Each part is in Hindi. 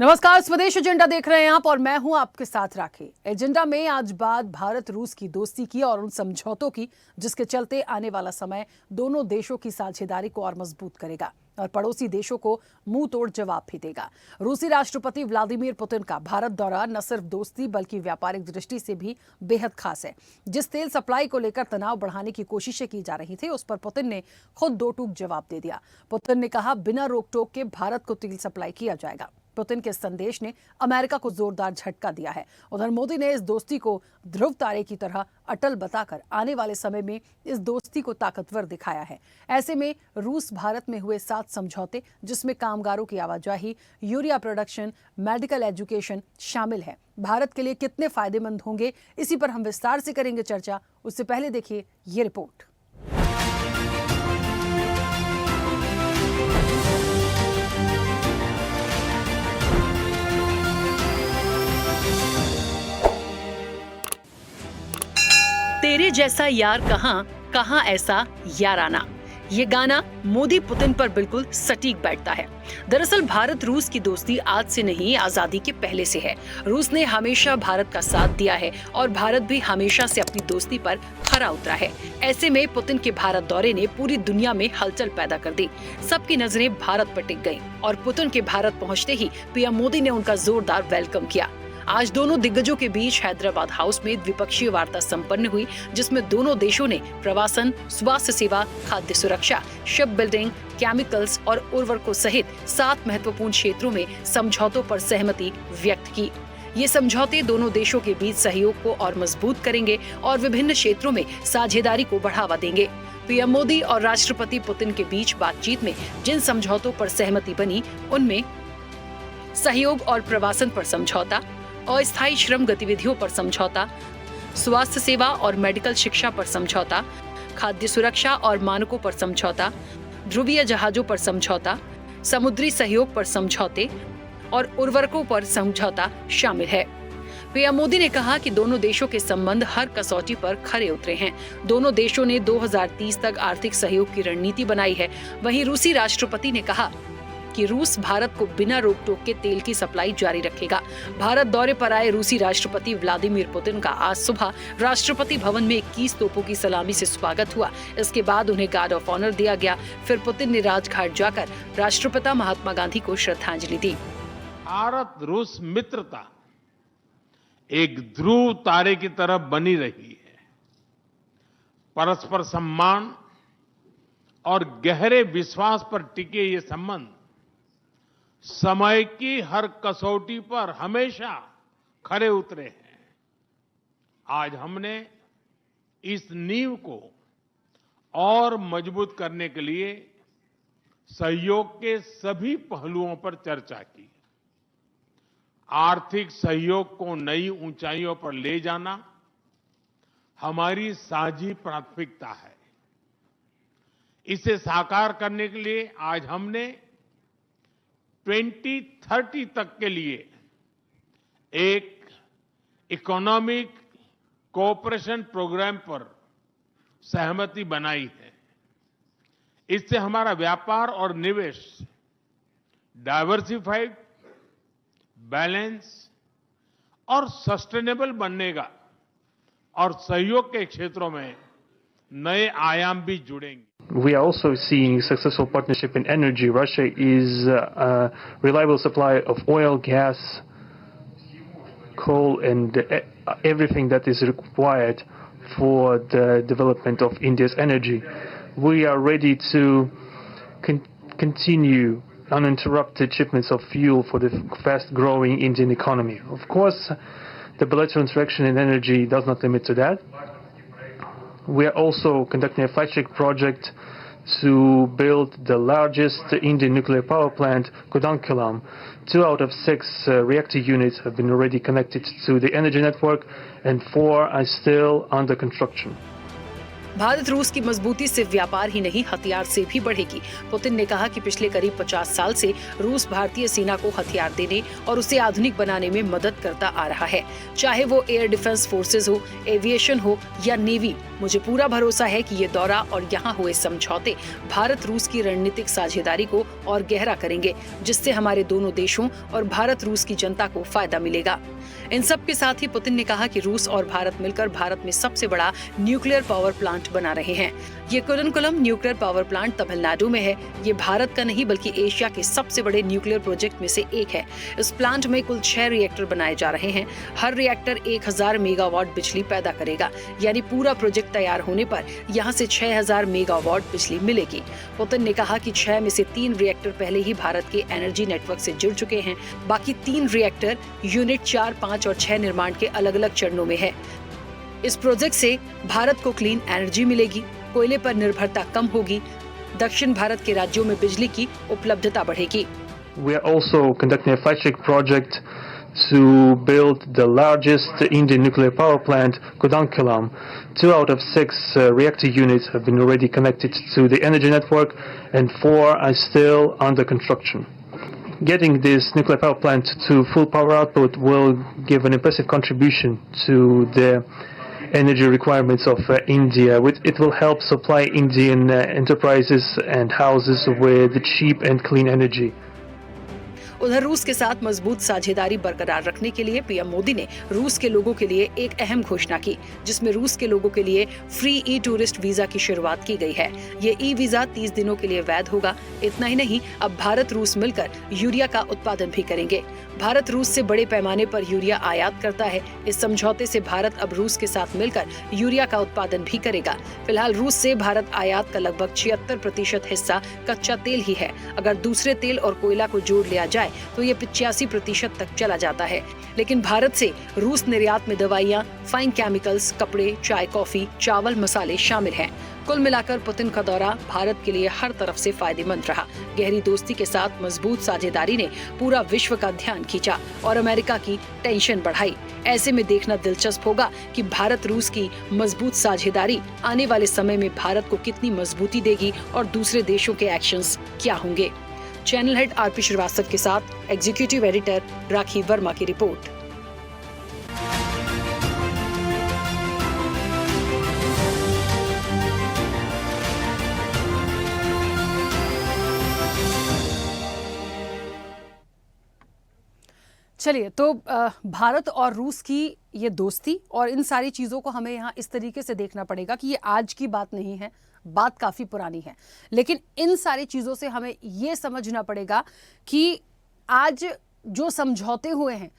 नमस्कार, स्वदेश एजेंडा देख रहे हैं आप और मैं हूं आपके साथ राखी। एजेंडा में आज बात भारत रूस की दोस्ती की और उन समझौतों की जिसके चलते आने वाला समय दोनों देशों की साझेदारी को और मजबूत करेगा और पड़ोसी देशों को मुंह तोड़ जवाब भी देगा। रूसी राष्ट्रपति व्लादिमीर पुतिन का भारत दौरा न सिर्फ दोस्ती बल्कि व्यापारिक दृष्टि से भी बेहद खास है। जिस तेल सप्लाई को लेकर तनाव बढ़ाने की कोशिशें की जा रही थी उस पर पुतिन ने खुद दो टूक जवाब दे दिया। पुतिन ने कहा, बिना रोक टोक के भारत को तेल सप्लाई किया जाएगा। पुतिन के संदेश ने अमेरिका को जोरदार झटका दिया है। उधर मोदी ने इस दोस्ती को ध्रुव तारे की तरह अटल बताकर आने वाले समय में इस दोस्ती को ताकतवर दिखाया है। ऐसे में रूस भारत में हुए 7 समझौते जिसमें कामगारों की आवाजाही, यूरिया प्रोडक्शन, मेडिकल एजुकेशन शामिल है, भारत के लिए कितने फायदेमंद होंगे, इसी पर हम विस्तार से करेंगे चर्चा। उससे पहले देखिए ये रिपोर्ट। तेरे जैसा यार कहां, कहां ऐसा याराना, ये गाना मोदी पुतिन पर बिल्कुल सटीक बैठता है। दरअसल भारत रूस की दोस्ती आज से नहीं, आजादी के पहले से है। रूस ने हमेशा भारत का साथ दिया है और भारत भी हमेशा से अपनी दोस्ती पर खरा उतरा है। ऐसे में पुतिन के भारत दौरे ने पूरी दुनिया में हलचल पैदा कर दी। सबकी नजरें भारत पर टिक गईं और पुतिन के भारत पहुंचते ही पीएम मोदी ने उनका जोरदार वेलकम किया। आज दोनों दिग्गजों के बीच हैदराबाद हाउस में द्विपक्षीय वार्ता संपन्न हुई, जिसमें दोनों देशों ने प्रवासन, स्वास्थ्य सेवा, खाद्य सुरक्षा, शिप बिल्डिंग, केमिकल्स और उर्वरकों सहित 7 महत्वपूर्ण क्षेत्रों में समझौतों पर सहमति व्यक्त की। ये समझौते दोनों देशों के बीच सहयोग को और मजबूत करेंगे और विभिन्न क्षेत्रों में साझेदारी को बढ़ावा देंगे। पीएम मोदी और राष्ट्रपति पुतिन के बीच बातचीत में जिन समझौतों पर सहमति बनी उनमें सहयोग और प्रवासन पर समझौता, अस्थायी श्रम गतिविधियों पर समझौता, स्वास्थ्य सेवा और मेडिकल शिक्षा पर समझौता, खाद्य सुरक्षा और मानकों पर समझौता, ध्रुवीय जहाजों पर समझौता, समुद्री सहयोग पर समझौते और उर्वरकों पर समझौता शामिल है। पीएम मोदी ने कहा कि दोनों देशों के संबंध हर कसौटी पर खरे उतरे हैं। दोनों देशों ने 2030 तक आर्थिक सहयोग की रणनीति बनाई है। वहीं रूसी राष्ट्रपति ने कहा कि रूस भारत को बिना रोक टोक के तेल की सप्लाई जारी रखेगा। भारत दौरे पर आए रूसी राष्ट्रपति व्लादिमीर पुतिन का आज सुबह राष्ट्रपति भवन में 21 तोपों की सलामी से स्वागत हुआ। इसके बाद उन्हें गार्ड ऑफ ऑनर दिया गया। फिर पुतिन ने राजघाट जाकर राष्ट्रपिता महात्मा गांधी को श्रद्धांजलि दी। भारत रूस मित्रता एक ध्रुव तारे की तरह बनी रही है। परस्पर सम्मान और गहरे विश्वास पर टिके ये संबंध समय की हर कसौटी पर हमेशा खरे उतरे हैं। आज हमने इस नींव को और मजबूत करने के लिए सहयोग के सभी पहलुओं पर चर्चा की। आर्थिक सहयोग को नई ऊंचाइयों पर ले जाना हमारी साझी प्राथमिकता है। इसे साकार करने के लिए आज हमने 2030 तक के लिए एक इकोनॉमिक कोऑपरेशन प्रोग्राम पर सहमति बनाई है। इससे हमारा व्यापार और निवेश डाइवर्सिफाइड, बैलेंस और सस्टेनेबल बनेगा और सहयोग के क्षेत्रों में नए आयाम भी जुड़ेंगे। We are also seeing successful partnership in energy. Russia is a reliable supplier of oil, gas, coal, and everything that is required for the development of India's energy. We are ready to continue uninterrupted shipments of fuel for the fast-growing Indian economy. Of course, the bilateral interaction in energy does not limit to that. We are also conducting a flagship project to build the largest Indian nuclear power plant, Kudankulam. 2 out of 6 reactor units have been already connected to the energy network and 4 are still under construction. Bharat रूस की मजबूती सिर्फ व्यापार ही नहीं, हथियार से भी बढ़ेगी। पुतिन ने कहा कि पिछले करीब 50 साल से रूस भारतीय सेना को हथियार देने और उसे आधुनिक बनाने में मदद करता आ रहा है, चाहे वो एयर डिफेंस फोर्सेज हो, एविएशन हो या नेवी। मुझे पूरा भरोसा है कि ये दौरा और यहाँ हुए समझौते भारत रूस की रणनीतिक साझेदारी को और गहरा करेंगे, जिससे हमारे दोनों देशों और भारत रूस की जनता को फायदा मिलेगा। इन सब के साथ ही पुतिन ने कहा कि रूस और भारत मिलकर भारत में सबसे बड़ा न्यूक्लियर पावर प्लांट बना रहे हैं। ये कुरनकुलम न्यूक्लियर पावर प्लांट तमिलनाडु में है। ये भारत का नहीं बल्कि एशिया के सबसे बड़े न्यूक्लियर प्रोजेक्ट में से एक है। इस प्लांट में कुल 6 रिएक्टर बनाए जा रहे हैं। हर रिएक्टर 1000 मेगावाट बिजली पैदा करेगा, यानी पूरा प्रोजेक्ट तैयार होने पर यहाँ से 6000 मेगावाट बिजली मिलेगी। पुतिन ने कहा कि 6 में से 3 रिएक्टर पहले ही भारत के एनर्जी नेटवर्क से जुड़ चुके हैं। बाकी 3 रिएक्टर यूनिट 4, 5 और 6 निर्माण के अलग अलग चरणों में है। इस प्रोजेक्ट से भारत को क्लीन एनर्जी मिलेगी, कोयले पर निर्भरता कम होगी, दक्षिण भारत के राज्यों में बिजली की उपलब्धता बढ़ेगी। We are also conducting a flagship project to build the largest Indian nuclear power plant, Kudankulam. 2 out of 6 reactor units have been already connected to the energy network, and 4 are still under construction. Getting this nuclear power plant to full power output will give an impressive contribution to the energy requirements of India. It will help supply Indian enterprises and houses with cheap and clean energy. उधर रूस के साथ मजबूत साझेदारी बरकरार रखने के लिए पीएम मोदी ने रूस के लोगों के लिए एक अहम घोषणा की, जिसमें रूस के लोगों के लिए फ्री ई टूरिस्ट वीजा की शुरुआत की गई है। ये ई वीजा 30 दिनों के लिए वैध होगा। इतना ही नहीं, अब भारत रूस मिलकर यूरिया का उत्पादन भी करेंगे। भारत रूस से बड़े पैमाने पर यूरिया आयात करता है। इस समझौते से भारत अब रूस के साथ मिलकर यूरिया का उत्पादन भी करेगा। फिलहाल रूस से भारत आयात का लगभग 76% हिस्सा कच्चा तेल ही है। अगर दूसरे तेल और कोयला को जोड़ लिया जाए तो ये 85% तक चला जाता है। लेकिन भारत से रूस निर्यात में दवाइयां, फाइन केमिकल्स, कपड़े, चाय, कॉफी, चावल, मसाले शामिल हैं। कुल मिलाकर पुतिन का दौरा भारत के लिए हर तरफ से फायदेमंद रहा। गहरी दोस्ती के साथ मजबूत साझेदारी ने पूरा विश्व का ध्यान खींचा और अमेरिका की टेंशन बढ़ाई। ऐसे में देखना दिलचस्प होगा कि भारत रूस की मजबूत साझेदारी आने वाले समय में भारत को कितनी मजबूती देगी और दूसरे देशों के एक्शंस क्या होंगे। चैनल हेड आरपी श्रीवास्तव के साथ एग्जीक्यूटिव एडिटर राखी वर्मा की रिपोर्ट। चलिए, तो भारत और रूस की ये दोस्ती और इन सारी चीज़ों को हमें यहाँ इस तरीके से देखना पड़ेगा कि ये आज की बात नहीं है, बात काफ़ी पुरानी है। लेकिन इन सारी चीज़ों से हमें ये समझना पड़ेगा कि आज जो समझौते हुए हैं,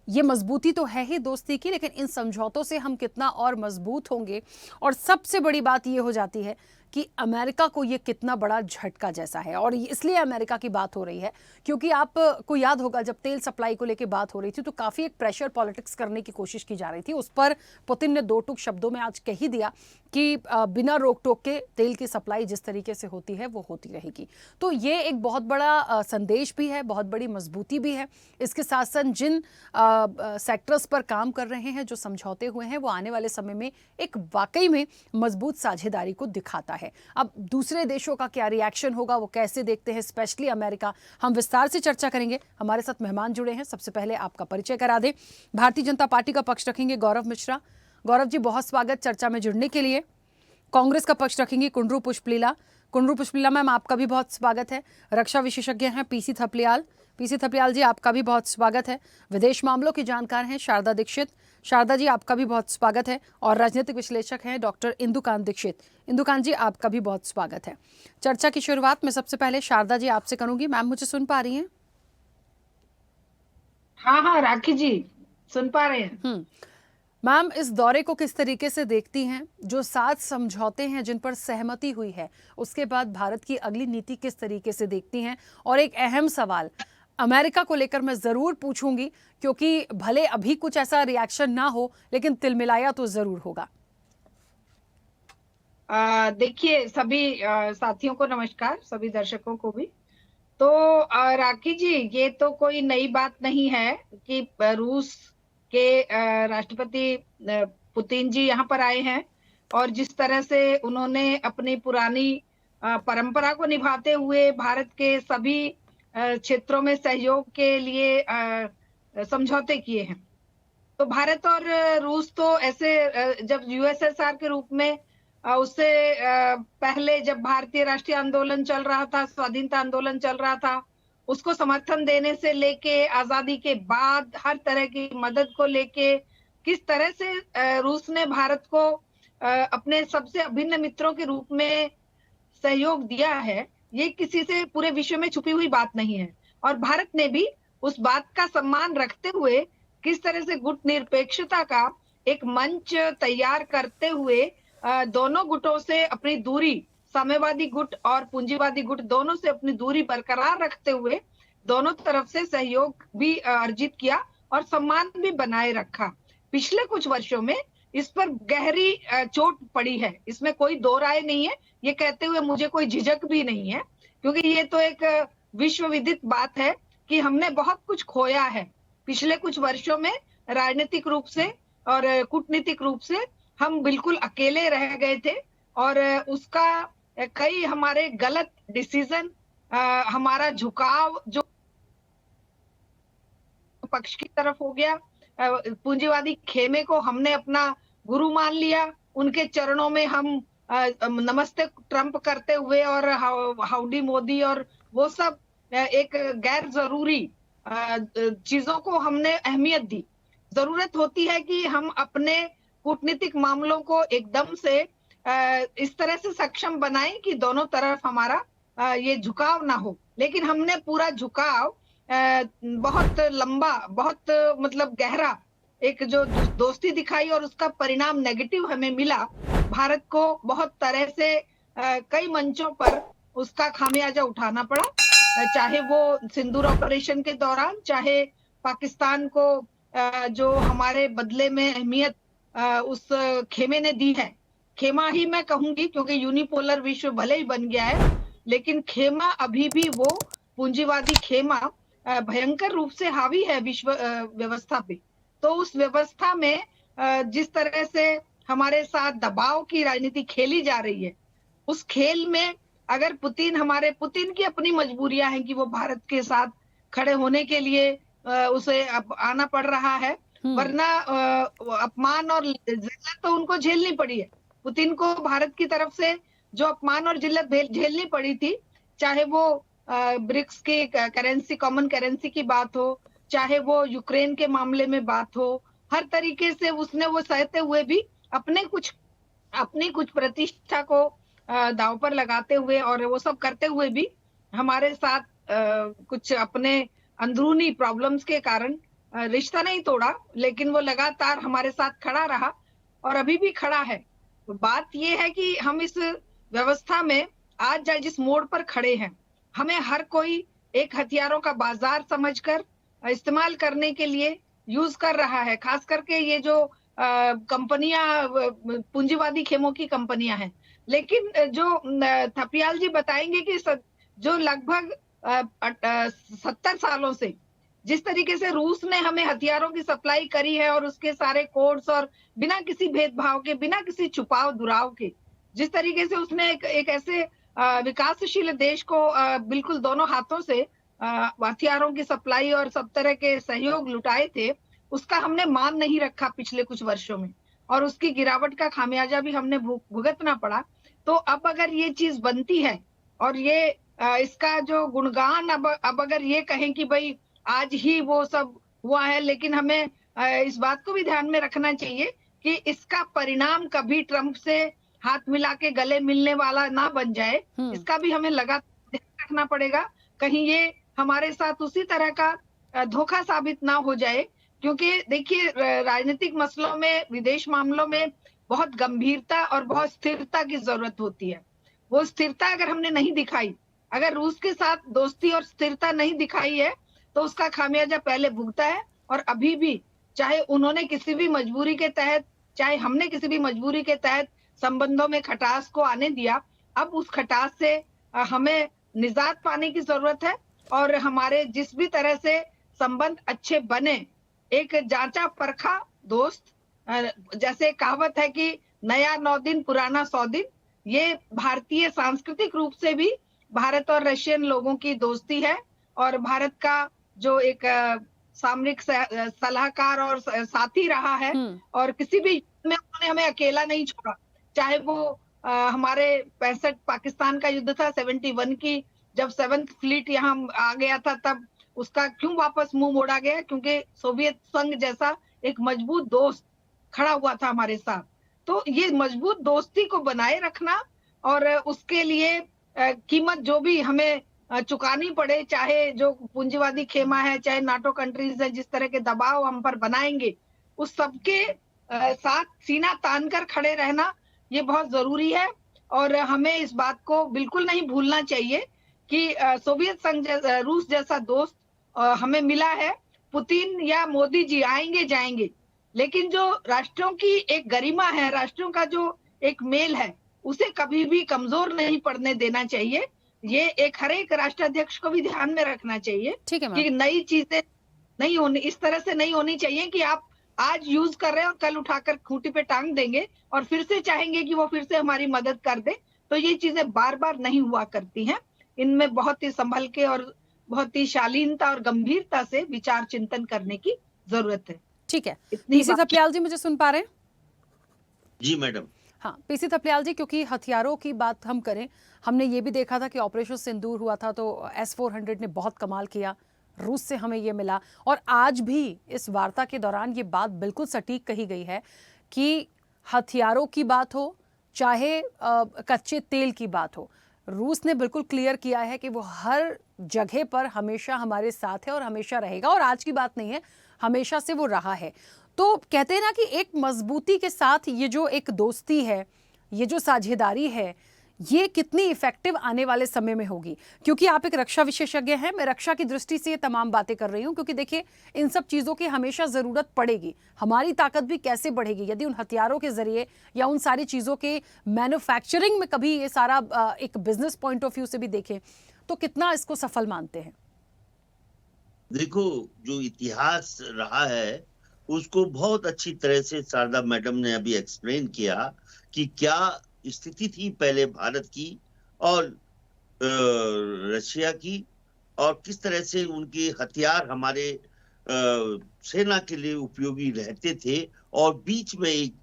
ये मजबूती तो है ही दोस्ती की, लेकिन इन समझौतों से हम कितना और मजबूत होंगे। और सबसे बड़ी बात ये हो जाती है कि अमेरिका को ये कितना बड़ा झटका जैसा है। और इसलिए अमेरिका की बात हो रही है क्योंकि आपको याद होगा जब तेल सप्लाई को लेकर बात हो रही थी तो काफ़ी एक प्रेशर पॉलिटिक्स करने की कोशिश की जा रही थी। उस पर पुतिन ने 2 टूक शब्दों में आज कह ही दिया कि बिना रोक टोक के तेल की सप्लाई जिस तरीके से होती है वो होती रहेगी। तो ये एक बहुत बड़ा संदेश भी है, बहुत बड़ी मजबूती भी है। इसके साथ साथ जिन सेक्टर्स पर काम कर रहे हैं, जो समझौते हुए हैं, वो आने वाले समय में एक वाकई में मजबूत साझेदारी को दिखाता है। अब दूसरे देशों का क्या रिएक्शन होगा, वो कैसे देखते हैं, स्पेशली अमेरिका, हम विस्तार से चर्चा करेंगे। हमारे साथ मेहमान जुड़े हैं। सबसे पहले आपका परिचय करा दें। भारतीय जनता पार्टी का पक्ष रखेंगे गौरव मिश्रा। गौरव जी, बहुत स्वागत चर्चा में जुड़ने के लिए। कांग्रेस का पक्ष रखेंगी कुंडरू पुष्पलीला। कुंडरू पुष्पलीला मैम, आपका भी बहुत स्वागत है। रक्षा विशेषज्ञ हैं पीसी थपलियाल। पीसी थपलियाल जी, आपका भी बहुत स्वागत है। विदेश मामलों की जानकार हैं शारदा दीक्षित। शारदा जी, आपका भी बहुत स्वागत है। और राजनीतिक विश्लेषक हैं डॉक्टर इंदुकांत दीक्षित। इंदुकांत जी, आपका भी बहुत स्वागत है। चर्चा की शुरुआत में सबसे पहले शारदा जी आपसे करूंगी। मैम, मुझे सुन पा रही हैं? हाँ, राखी जी सुन पा रहे हैं। मैम, इस दौरे को किस तरीके से देखती हैं? जो 7 समझौते हैं जिन पर सहमति हुई है, उसके बाद भारत की अगली नीति किस तरीके से देखती हैं? और एक अहम सवाल अमेरिका को लेकर मैं जरूर पूछूंगी, क्योंकि भले अभी कुछ ऐसा रिएक्शन ना हो, लेकिन तिलमिलाया तो जरूर होगा। देखिए, सभी साथियों को नमस्कार, सभी दर्शकों को भी। तो राखी जी, ये तो कोई नई बात नहीं है कि रूस के राष्ट्रपति पुतिन जी यहाँ पर आए हैं और जिस तरह से उन्होंने अपनी पुरानी परंपरा को निभाते हुए भारत के सभी क्षेत्रों में सहयोग के लिए समझौते किए हैं। तो भारत और रूस तो ऐसे जब यूएसएसआर के रूप में उससे पहले जब भारतीय राष्ट्रीय आंदोलन चल रहा था, स्वाधीनता आंदोलन चल रहा था, उसको समर्थन देने से लेके आजादी के बाद हर तरह की मदद को लेके किस तरह से रूस ने भारत को अपने सबसे अभिन्न मित्रों के रूप में सहयोग दिया है, ये किसी से पूरे विश्व में छुपी हुई बात नहीं है। और भारत ने भी उस बात का सम्मान रखते हुए किस तरह से गुट निरपेक्षता का एक मंच तैयार करते हुए दोनों गुटों से अपनी दूरी, साम्यवादी गुट और पूंजीवादी गुट दोनों से अपनी दूरी बरकरार रखते हुए दोनों तरफ से सहयोग भी अर्जित किया और सम्मान भी बनाए रखा। पिछले कुछ वर्षों में इस पर गहरी चोट पड़ी है, इसमें कोई दो राय नहीं है। ये कहते हुए मुझे कोई झिझक भी नहीं है, क्योंकि ये तो एक विश्व विदित बात है कि हमने बहुत कुछ खोया है पिछले कुछ वर्षों में। राजनीतिक रूप से और कूटनीतिक रूप से हम बिल्कुल अकेले रह गए थे और उसका कई हमारे गलत डिसीजन, हमारा झुकाव जो पक्ष की तरफ हो गया, पूंजीवादी खेमे को हमने अपना गुरु मान लिया, उनके चरणों में हम नमस्ते ट्रंप करते हुए और हाउडी मोदी और वो सब एक गैर जरूरी चीजों को हमने अहमियत दी। जरूरत होती है कि हम अपने कूटनीतिक मामलों को एकदम से इस तरह से सक्षम बनाएं कि दोनों तरफ हमारा ये झुकाव ना हो, लेकिन हमने पूरा झुकाव बहुत लंबा, बहुत मतलब गहरा एक जो दोस्ती दिखाई और उसका परिणाम नेगेटिव हमें मिला। भारत को बहुत तरह से कई मंचों पर उसका खामियाजा उठाना पड़ा, चाहे वो सिंदूर ऑपरेशन के दौरान, चाहे पाकिस्तान को जो हमारे बदले में अहमियत उस खेमे ने दी है। खेमा ही मैं कहूंगी क्योंकि यूनिपोलर विश्व भले ही बन गया है, लेकिन खेमा अभी भी वो पूंजीवादी खेमा भयंकर रूप से हावी है विश्व व्यवस्था पे। तो उस व्यवस्था में जिस तरह से हमारे साथ दबाव की राजनीति खेली जा रही है, उस खेल में अगर पुतिन की अपनी मजबूरियां हैं कि वो भारत के साथ खड़े होने के लिए उसे अब आना पड़ रहा है, वरना अपमान और जिल्लत तो उनको झेलनी पड़ी है। पुतिन को भारत की तरफ से जो अपमान और जिल्लत झेलनी पड़ी थी, चाहे वो ब्रिक्स की करेंसी, कॉमन करेंसी की बात हो, चाहे वो यूक्रेन के मामले में बात हो, हर तरीके से उसने वो सहते हुए भी अपनी कुछ प्रतिष्ठा को दांव पर लगाते हुए और वो सब करते हुए भी हमारे साथ कुछ अपने अंदरूनी प्रॉब्लम्स के कारण रिश्ता नहीं तोड़ा, लेकिन वो लगातार हमारे साथ खड़ा रहा और अभी भी खड़ा है। तो बात ये है कि हम इस व्यवस्था में आज जिस मोड़ पर खड़े हैं, हमें हर कोई एक हथियारों का बाजार समझकर इस्तेमाल करने के लिए यूज कर रहा है। खास करके ये जो कंपनियां पूंजीवादी खेमों की कंपनियां हैं, लेकिन जो थपियाल जी बताएंगे कि जो लगभग 70 सालों से जिस तरीके से रूस ने हमें हथियारों की सप्लाई करी है और उसके सारे कोड्स और बिना किसी भेदभाव के, बिना किसी छुपाव दुराव के, जिस तरीके से उसने एक ऐसे विकासशील देश को बिल्कुल दोनों हाथों से हथियारों की सप्लाई और सब तरह के सहयोग लुटाए थे, उसका हमने मान नहीं रखा पिछले कुछ वर्षों में और उसकी गिरावट का खामियाजा भी हमने भुगतना पड़ा। तो अब अगर ये चीज बनती है और ये इसका जो गुणगान अब अगर ये कहें कि भाई आज ही वो सब हुआ है, लेकिन हमें इस बात को भी ध्यान में रखना चाहिए कि इसका परिणाम कभी ट्रंप से हाथ मिला के गले मिलने वाला ना बन जाए। इसका भी हमें लगातार ध्यान रखना पड़ेगा, कहीं ये हमारे साथ उसी तरह का धोखा साबित ना हो जाए। क्योंकि देखिए, राजनीतिक मसलों में, विदेश मामलों में बहुत गंभीरता और बहुत स्थिरता की जरूरत होती है। वो स्थिरता अगर हमने नहीं दिखाई, अगर रूस के साथ दोस्ती और स्थिरता नहीं दिखाई है, तो उसका खामियाजा पहले भुगता है। और अभी भी चाहे उन्होंने किसी भी मजबूरी के तहत, चाहे हमने किसी भी मजबूरी के तहत संबंधों में खटास को आने दिया, अब उस खटास से हमें निजात पाने की जरूरत है और हमारे जिस भी तरह से संबंध अच्छे बने, एक जांचा परखा दोस्त, जैसे कहावत है कि नया 9 दिन पुराना 100 दिन। ये भारतीय सांस्कृतिक रूप से भी भारत और रशियन लोगों की दोस्ती है और भारत का जो एक सामरिक सलाहकार और साथी रहा है और किसी भी युद्ध में उन्होंने हमें अकेला नहीं छोड़ा। चाहे वो हमारे 65 पाकिस्तान का युद्ध था, 71 की जब 7th फ्लीट यहाँ आ गया था, तब उसका क्यों वापस मुंह मोड़ा गया? क्योंकि सोवियत संघ जैसा एक मजबूत दोस्त खड़ा हुआ था हमारे साथ। तो ये मजबूत दोस्ती को बनाए रखना और उसके लिए कीमत जो भी हमें चुकानी पड़े, चाहे जो पूंजीवादी खेमा है, चाहे नाटो कंट्रीज है, जिस तरह के दबाव हम पर बनाएंगे, उस सबके साथ सीना तान कर खड़े रहना ये बहुत जरूरी है। और हमें इस बात को बिल्कुल नहीं भूलना चाहिए कि सोवियत संघ रूस जैसा दोस्त हमें मिला है। पुतिन या मोदी जी आएंगे जाएंगे, लेकिन जो राष्ट्रों की एक गरिमा है, राष्ट्रों का जो एक मेल है, उसे कभी भी कमजोर नहीं पड़ने देना चाहिए। ये एक हर एक राष्ट्राध्यक्ष को भी ध्यान में रखना चाहिए कि नई चीजें नहीं होनी, इस तरह से नहीं होनी चाहिए कि आप आज यूज कर रहे हैं और कल उठाकर खूंटी पे टांग देंगे और फिर से चाहेंगे कि वो फिर से हमारी मदद कर दे। तो ये चीजें बार बार नहीं हुआ करती हैं। इनमें बहुत ही संभल के और बहुत ही शालीनता और गंभीरता से विचार चिंतन करने की जरूरत है। ठीक है, पीसी थपलियाल जी मुझे सुन पा रहे हैं? जी मैडम। हाँ, पीसी थपलियाल जी, क्योंकि हथियारों की बात हम करें, हमने ये भी देखा था कि ऑपरेशन सिंदूर हुआ था तो S-400 ने बहुत कमाल किया, रूस से हमें ये मिला। और आज भी इस वार्ता के दौरान ये बात बिल्कुल सटीक कही गई है कि हथियारों की बात हो चाहे कच्चे तेल की बात हो, रूस ने बिल्कुल क्लियर किया है कि वो हर जगह पर हमेशा हमारे साथ है और हमेशा रहेगा। और आज की बात नहीं है, हमेशा से वो रहा है। तो कहते हैं ना कि एक मजबूती के साथ ये जो एक दोस्ती है, ये जो साझेदारी है, ये कितनी इफेक्टिव आने वाले समय में होगी। क्योंकि आप एक रक्षा विशेषज्ञ हैं, मैं रक्षा की दृष्टि से ये तमाम बातें कर रही हूँ, क्योंकि देखिए इन सब चीज़ों की हमेशा ज़रूरत पड़ेगी। हमारी ताकत भी कैसे बढ़ेगी यदि उन हथियारों के जरिए या उन सारी चीज़ों के मैन्युफैक्चरिंग में कभी ये सारा एक बिजनेस पॉइंट ऑफ व्यू से भी देखें तो कितना इसको सफल मानते हैं? देखो, जो इतिहास रहा है उसको बहुत अच्छी तरह से शारदा मैडम ने अभी एक्सप्लेन किया कि क्या स्थिति थी पहले भारत की और रशिया की, और किस तरह से उनके हथियार हमारे सेना के लिए उपयोगी रहते थे। और बीच में एक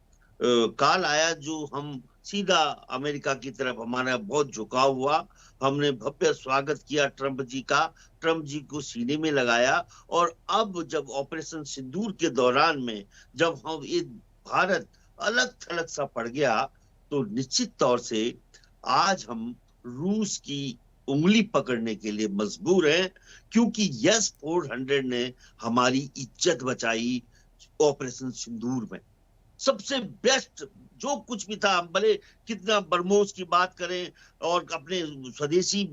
काल आया जो हम सीधा अमेरिका की तरफ हमारा बहुत झुकाव हुआ। हमने भव्य स्वागत किया ट्रंप जी का, ट्रंप जी को सीने में लगाया। और अब जब ऑपरेशन सिंदूर के दौरान में जब हम ये भारत अलग थलग सा पड़ गया, तो निश्चित तौर से आज हम रूस की उंगली पकड़ने के लिए मजबूर हैं, क्योंकि S-400 ने हमारी इज्जत बचाई ऑपरेशन सिंदूर में। सबसे बेस्ट जो कुछ भी था, हम भले कितना बरमोस की बात करें और अपने स्वदेशी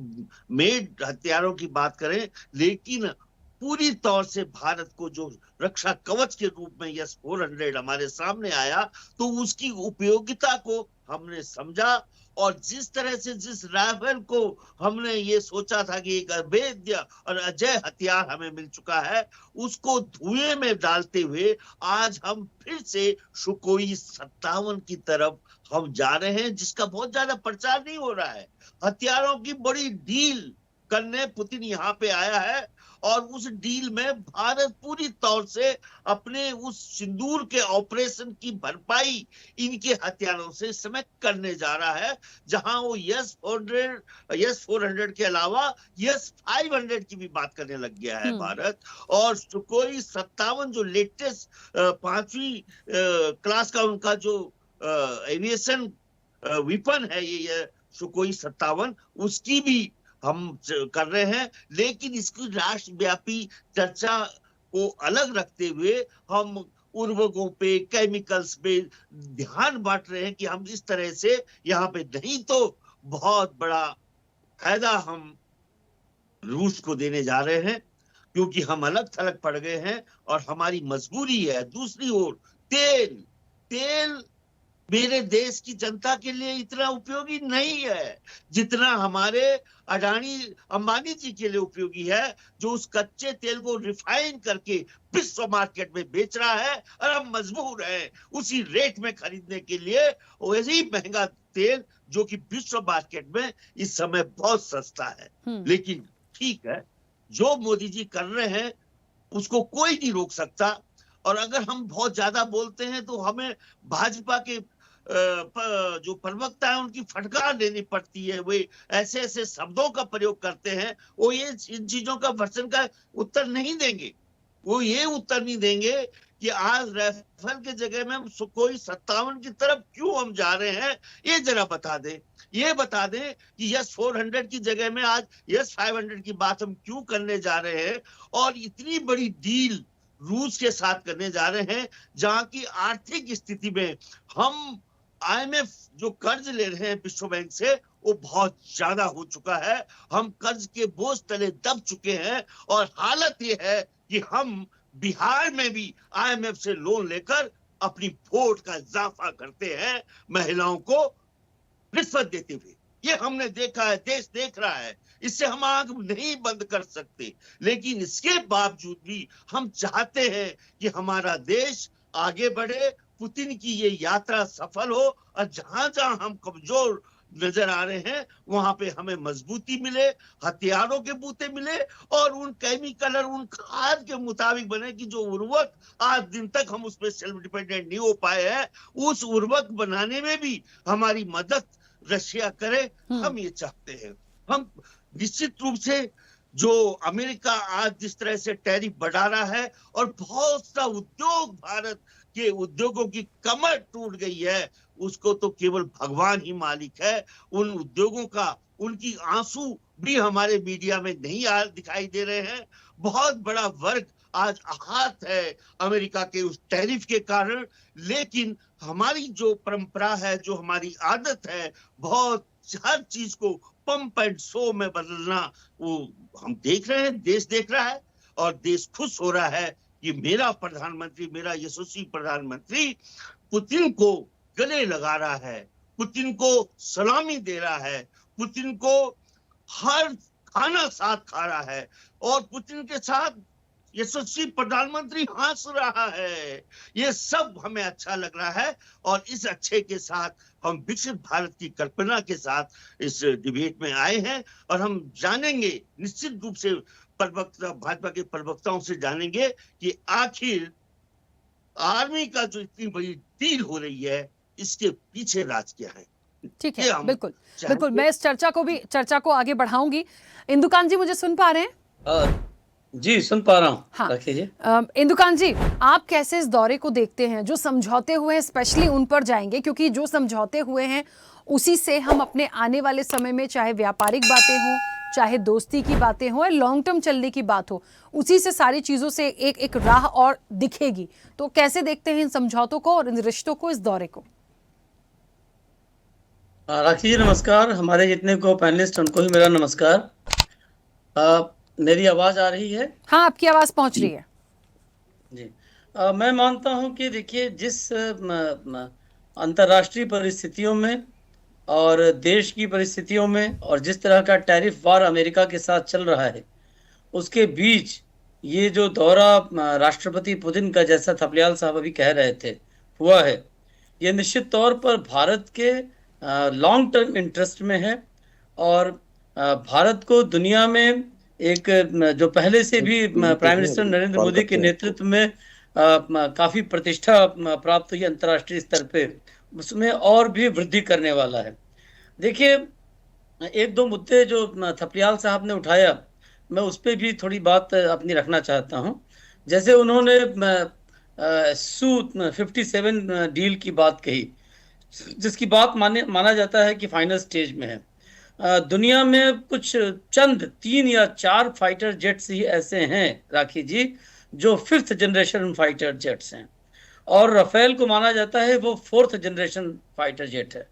मेड हथियारों की बात करें, लेकिन पूरी तौर से भारत को जो रक्षा कवच के रूप में S-400 हमारे सामने आया, तो उसकी उपयोगिता को हमने समझा। और जिस तरह से जिस राइफल को हमने ये सोचा था कि एक अभेद्य और अजय हथियार हमें मिल चुका है, उसको धुएं में डालते हुए आज हम फिर से सुकोई 57 की तरफ हम जा रहे हैं, जिसका बहुत ज्यादा प्रचार नहीं हो रहा है। हथियारों की बड़ी डील करने पुतिन यहाँ पे आया है और उस डील में भारत पूरी तौर से अपने उस सिंदूर के ऑपरेशन की भरपाई इनके हथियारों से इस समय करने जा रहा है, जहां वो S-400 के अलावा S-500 की भी बात करने लग गया है भारत। और सुकोई 57 जो लेटेस्ट 5वीं क्लास का उनका जो एविएशन वेपन है, ये सुकोई 57, उसकी भी हम कर रहे हैं। लेकिन इसकी राष्ट्रव्यापी चर्चा को अलग रखते हुए हम उर्वरकों पे, केमिकल्स पे ध्यान बांट रहे हैं कि हम इस तरह से यहाँ पे नहीं तो बहुत बड़ा फायदा हम रूस को देने जा रहे हैं, क्योंकि हम अलग थलग पड़ गए हैं और हमारी मजबूरी है। दूसरी ओर तेल मेरे देश की जनता के लिए इतना उपयोगी नहीं है जितना हमारे अडानी अंबानी जी के लिए उपयोगी है, जो उस कच्चे तेल को रिफाइन करके विश्व मार्केट में बेच रहा है और हम मजबूर हैं उसी रेट में खरीदने के लिए वैसे ही महंगा तेल जो कि विश्व मार्केट में इस समय बहुत सस्ता है। लेकिन ठीक है, जो मोदी जी कर रहे हैं उसको कोई नहीं रोक सकता। और अगर हम बहुत ज्यादा बोलते हैं तो हमें भाजपा के जो प्रवक्ता है उनकी फटकार लेनी पड़ती है। वे ऐसे ऐसे शब्दों का प्रयोग करते हैं, वो ये इन चीजों का वर्षन का उत्तर नहीं देंगे। वो ये उत्तर नहीं देंगे कि आज राफेल के जगह में हम कोई 57 की तरफ क्यों हम जा रहे हैं, ये जरा बता दें। ये बता दें कि यस 400 की जगह में आज यस 500 की बात हम क्यों करने जा रहे हैं, और इतनी बड़ी डील रूस के साथ करने जा रहे हैं जहां की आर्थिक स्थिति में हम IMF जो कर्ज ले रहे हैं विश्व बैंक से वो बहुत ज्यादा हो चुका है। हम कर्ज के बोझ तले दब चुके हैं और हालत ये है कि हम बिहार में भी IMF से लोन लेकर अपनी वोट का इजाफा करते हैं, महिलाओं को रिश्वत देते हुए। ये हमने देखा है, देश देख रहा है, इससे हम आंख नहीं बंद कर सकते। लेकिन इसके बावजूद भी हम चाहते हैं कि हमारा देश आगे बढ़े, पुतिन की ये यात्रा सफल हो, और जहां जहां हम कमजोर नजर आ रहे हैं वहां पे हमें मजबूती मिले, हथियारों के बूते मिले, और उन केमिकल और उन खाद के मुताबिक बने कि जो उर्वरक आज दिन तक हम उस पर सेल्फ डिपेंडेंट नहीं हो पाए हैं, उस उर्वरक बनाने में भी हमारी मदद रशिया करे। हम ये चाहते हैं। हम निश्चित रूप से जो अमेरिका आज जिस तरह से टैरिफ बढ़ा रहा है और बहुत सा उद्योग, भारत के उद्योगों की कमर टूट गई है, उसको तो केवल भगवान ही मालिक है। उन उद्योगों का, उनकी आंसू भी हमारे मीडिया में नहीं दिखाई दे रहे हैं। बहुत बड़ा वर्ग आज आहत है अमेरिका के उस टैरिफ के कारण। लेकिन हमारी जो परंपरा है, जो हमारी आदत है, बहुत हर चीज को पंप एंड शो में बदलना, वो हम देख रहे हैं, देश देख रहा है और देश खुश हो रहा है कि मेरा प्रधानमंत्री, मेरा यशस्वी प्रधानमंत्री पुतिन को गले लगा रहा है, पुतिन को सलामी दे रहा है, पुतिन को हर खाना साथ खा रहा है, और पुतिन के साथ यशस्वी प्रधानमंत्री हंस रहा है। ये सब हमें अच्छा लग रहा है और इस अच्छे के साथ हम विकसित भारत की कल्पना के साथ इस डिबेट में आए हैं। और हम जानेंगे, निश्चित रूप से प्रवक्ता, भाजपा के प्रवक्ताओं से जानेंगे कि आखिर आर्मी का जो इतनी बड़ी डील हो रही है, इसके पीछे राज क्या है। ठीक है, बिल्कुल बिल्कुल, मैं इस चर्चा को आगे बढ़ाऊंगी। इंदुकांत जी मुझे सुन पा रहे हैं? जी सुन पा रहा हूँ। हाँ, इंदुकांत जी, आप कैसे इस दौरे को देखते हैं? जो समझौते हुए हैं, स्पेशली उन पर जाएंगे, क्योंकि जो समझौते हुए हैं उसी से हम अपने आने वाले समय में, चाहे व्यापारिक बातें हों, चाहे दोस्ती की बातें हों, लॉन्ग टर्म चलने की बात हो, उसी से सारी चीजों से एक राह और दिखेगी। तो कैसे देखते हैं इन समझौतों को और इन रिश्तों को, इस दौरे को? राखी जी नमस्कार। हमारे जितने को पैनलिस्ट उनको भी मेरा नमस्कार। मेरी आवाज आ रही है? हाँ, आपकी आवाज पहुंच रही है जी। मैं मानता हूं कि देखिए, जिस अंतर्राष्ट्रीय परिस्थितियों में और देश की परिस्थितियों में और जिस तरह का टैरिफ वार अमेरिका के साथ चल रहा है, उसके बीच ये जो दौरा राष्ट्रपति पुतिन का, जैसा थपलियाल साहब अभी कह रहे थे, हुआ है, ये निश्चित तौर पर भारत के लॉन्ग टर्म इंटरेस्ट में है। और भारत को दुनिया में एक, जो पहले से भी प्राइम मिनिस्टर नरेंद्र मोदी के नेतृत्व में काफी प्रतिष्ठा प्राप्त हुई अंतर्राष्ट्रीय स्तर पे, उसमें और भी वृद्धि करने वाला है। देखिए, एक दो मुद्दे जो थपलियाल साहब ने उठाया, मैं उस पर भी थोड़ी बात अपनी रखना चाहता हूं। जैसे उन्होंने सू 57 डील की बात कही, जिसकी बात माना जाता है कि फाइनल स्टेज में है। दुनिया में कुछ चंद 3 या 4 फाइटर जेट्स ही ऐसे हैं राखी जी, जो 5th जनरेशन फाइटर जेट्स हैं, और राफेल को माना जाता है वो 4th जनरेशन फाइटर जेट है।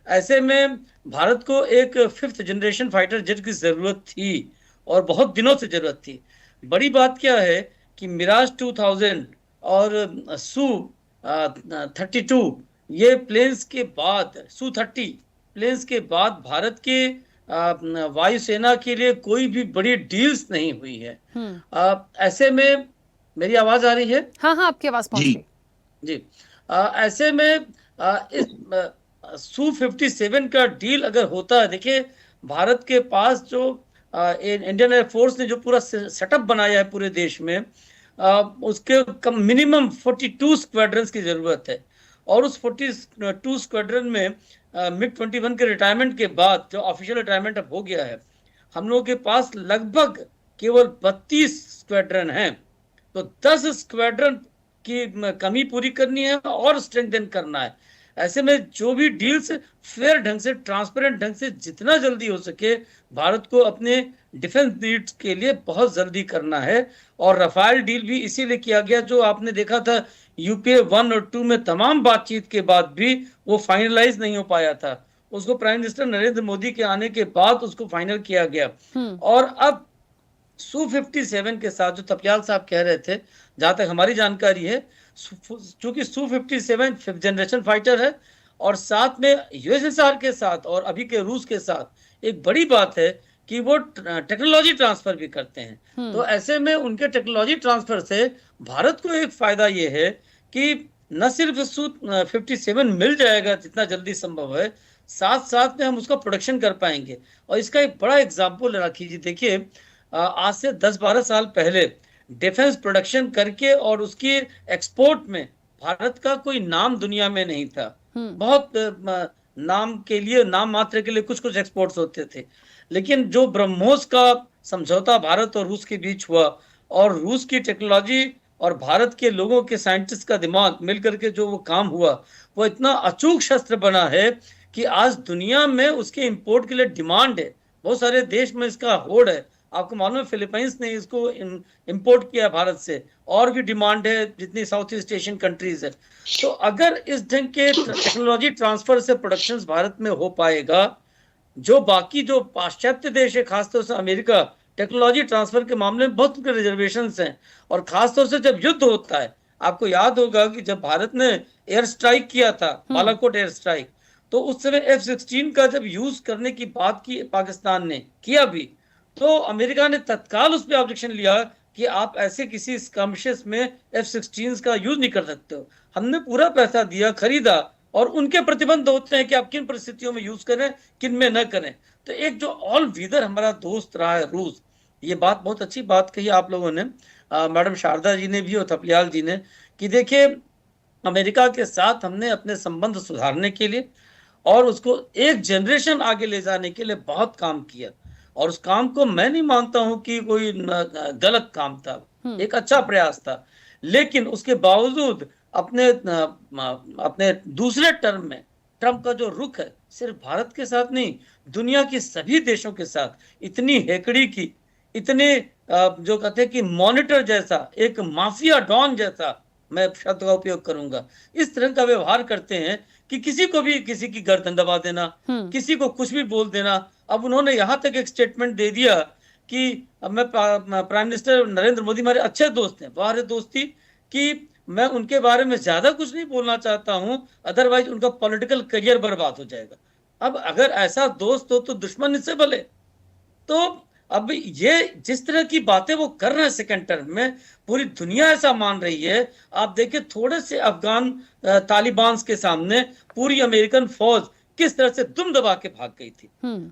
ऐसे में भारत को एक 5th जनरेशन फाइटर जेट की जरूरत थी और बहुत दिनों से जरूरत थी। बड़ी बात क्या है कि मिराज 2000 और सू 32 ये प्लेन्स के बाद Su-30 प्लेन्स के बाद भारत के वायुसेना के लिए कोई भी बड़ी डील्स नहीं हुई है। ऐसे में मेरी आवाज आ रही है? हाँ हाँ, आपकी आवाज पहुंच जी। गई। जी। ऐसे में इस Su-57 का डील अगर होता है, देखिए भारत के पास जो इंडियन एयरफोर्स ने जो पूरा सेटअप बनाया है पूरे देश में, उसके कम मिनिमम 42 स्क्वाड्रंस की जरूरत है। और उस 42 स्क्वाड्रन में MiG-21 के रिटायरमेंट के बाद जो ऑफिशियल रिटायरमेंट अब हो गया है, हम लोगों के पास लगभग केवल 32 स्क्वाड्रन हैं। तो 10 स्क्वाड्रन की कमी पूरी करनी है और स्ट्रेंथन करना है। ऐसे में जो भी डील्स फेयर ढंग से, ट्रांसपेरेंट ढंग से जितना जल्दी हो सके भारत को अपने डिफेंस नीड्स के लिए बहुत जल्दी करना है। और रफाल डील भी इसीलिए किया गया, जो आपने देखा था यूपीए 1 और 2 में तमाम बातचीत के बाद भी वो फाइनलाइज नहीं हो पाया था। उसको प्राइम मिनिस्टर नरेंद्र मोदी के आने के बाद उसको फाइनल किया गया। और अब Su-57 के साथ जो तपियाल साहब कह रहे थे, जहां तक हमारी जानकारी है, चूंकि Su-57 5th जनरेशन फाइटर है और साथ में यूएसएसआर के साथ और अभी के रूस के साथ एक बड़ी बात है कि वो टेक्नोलॉजी ट्रांसफर भी करते हैं। तो ऐसे में उनके टेक्नोलॉजी ट्रांसफर से भारत को एक फायदा ये है कि न सिर्फ Su-57 मिल जाएगा जितना जल्दी संभव है, साथ साथ में हम उसका प्रोडक्शन कर पाएंगे। और इसका एक बड़ा एग्जाम्पल रखिए, देखिए आज से 10-12 साल पहले डिफेंस प्रोडक्शन करके और उसकी एक्सपोर्ट में भारत का कोई नाम दुनिया में नहीं था। बहुत नाम के लिए, नाम मात्र के लिए कुछ कुछ एक्सपोर्ट्स होते थे। लेकिन जो ब्रह्मोस का समझौता भारत और रूस के बीच हुआ और रूस की टेक्नोलॉजी और भारत के लोगों के साइंटिस्ट का दिमाग मिलकर के जो वो काम हुआ, वो इतना अचूक शस्त्र बना है कि आज दुनिया में उसके इंपोर्ट के लिए डिमांड है। बहुत सारे देश में इसका होड़ है। आपको मालूम है फिलीपींस ने इसको इंपोर्ट किया भारत से, और भी डिमांड है जितनी साउथ ईस्ट एशियन कंट्रीज है। तो अगर इस ढंग के टेक्नोलॉजी ट्रांसफर से प्रोडक्शन भारत में हो पाएगा, जो बाकी जो पाश्चात्य देश है, खासतौर से अमेरिका, टेक्नोलॉजी ट्रांसफर के मामले में बहुत रिजर्वेशन हैं। और खासतौर से जब युद्ध होता है, आपको याद होगा कि जब भारत ने एयर स्ट्राइक किया था, बालाकोट एयर स्ट्राइक, तो उस समय F-16 का जब यूज करने की बात की पाकिस्तान ने किया भी, तो अमेरिका ने तत्काल उस पर ऑब्जेक्शन लिया कि आप ऐसे किसी स्कम्शियस में F-16 का यूज नहीं कर सकते हो। हमने पूरा पैसा दिया, खरीदा, और उनके प्रतिबंध होते हैं कि आप किन परिस्थितियों में यूज करें, किन में न करें। तो एक जो ऑल वीदर हमारा दोस्त रहा है रूस, ये बात बहुत अच्छी बात कही आप लोगों ने, मैडम शारदा जी ने भी और थपलियाल जी ने, कि देखिए अमेरिका के साथ हमने अपने संबंध सुधारने के लिए और उसको एक जनरेशन आगे ले जाने के लिए बहुत काम किया। और उस काम को मैं नहीं मानता हूं कि कोई गलत काम था, एक अच्छा प्रयास था। लेकिन उसके बावजूद अपने दूसरे टर्म में ट्रंप का जो रुख है, सिर्फ भारत के साथ नहीं, दुनिया के सभी देशों के साथ इतनी हेकड़ी की, इतने जो कहते हैं कि मॉनिटर जैसा, एक माफिया डॉन जैसा, मैं शब्द का उपयोग करूंगा, इस तरह का व्यवहार करते हैं कि किसी को भी किसी की गर्दन दबा देना, किसी को कुछ भी बोल देना। अब उन्होंने यहां तक एक स्टेटमेंट दे दिया कि मैं प्राइम मिनिस्टर नरेंद्र मोदी हमारे अच्छे दोस्त हैं, बाहर दोस्ती, कि मैं उनके बारे में ज्यादा कुछ नहीं बोलना चाहता हूं, अदरवाइज उनका पॉलिटिकल करियर बर्बाद हो जाएगा। अब अगर ऐसा दोस्त हो तो दुश्मन इससे भले। तो अब ये जिस तरह की बातें वो कर रहे हैं सेकेंड टर्म में, पूरी दुनिया ऐसा मान रही है। आप देखिए थोड़े से अफगान तालिबान के सामने पूरी अमेरिकन फौज किस तरह से दुम दबा के भाग गई थी,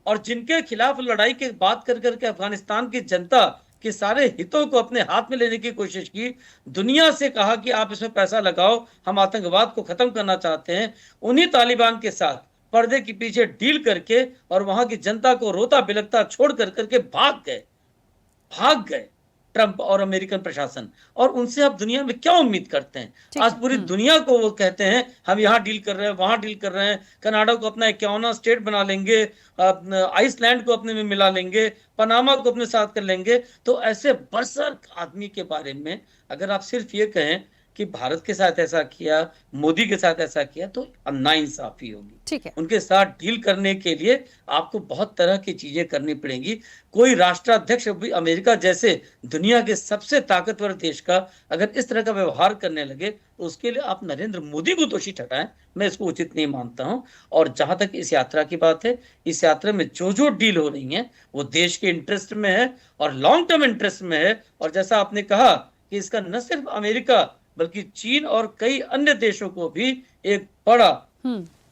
और जिनके खिलाफ लड़ाई की बात कर करके अफगानिस्तान की जनता के सारे हितों को अपने हाथ में लेने की कोशिश की, दुनिया से कहा कि आप इसमें पैसा लगाओ, हम आतंकवाद को खत्म करना चाहते हैं। उन्हीं तालिबान के साथ पर्दे के पीछे डील करके और वहां की जनता को रोता बिलखता छोड़ करके भाग गए ट्रंप और अमेरिकन प्रशासन। और उनसे आप दुनिया में क्या उम्मीद करते हैं? आज पूरी दुनिया को वो कहते हैं हम यहाँ डील कर रहे हैं, वहां डील कर रहे हैं, कनाडा को अपना 51वां स्टेट बना लेंगे, आइसलैंड को अपने में मिला लेंगे, पनामा को अपने साथ कर लेंगे। तो ऐसे बरसक आदमी के बारे में अगर आप सिर्फ ये कहें कि भारत के साथ ऐसा किया, मोदी के साथ ऐसा किया, तो नाइंसाफी होगी। ठीक है। उनके साथ डील करने के लिए आपको बहुत तरह की चीजें करनी पड़ेंगी। कोई राष्ट्राध्यक्ष भी अमेरिका जैसे दुनिया के सबसे ताकतवर देश का अगर इस तरह का व्यवहार करने लगे तो उसके लिए आप नरेंद्र मोदी को दोषी ठहराएं, मैं इसको उचित नहीं मानता हूं। और जहां तक इस यात्रा की बात है, इस यात्रा में जो डील हो रही है वो देश के इंटरेस्ट में है और लॉन्ग टर्म इंटरेस्ट में है। और जैसा आपने कहा कि इसका न सिर्फ अमेरिका बल्कि चीन और कई अन्य देशों को भी एक बड़ा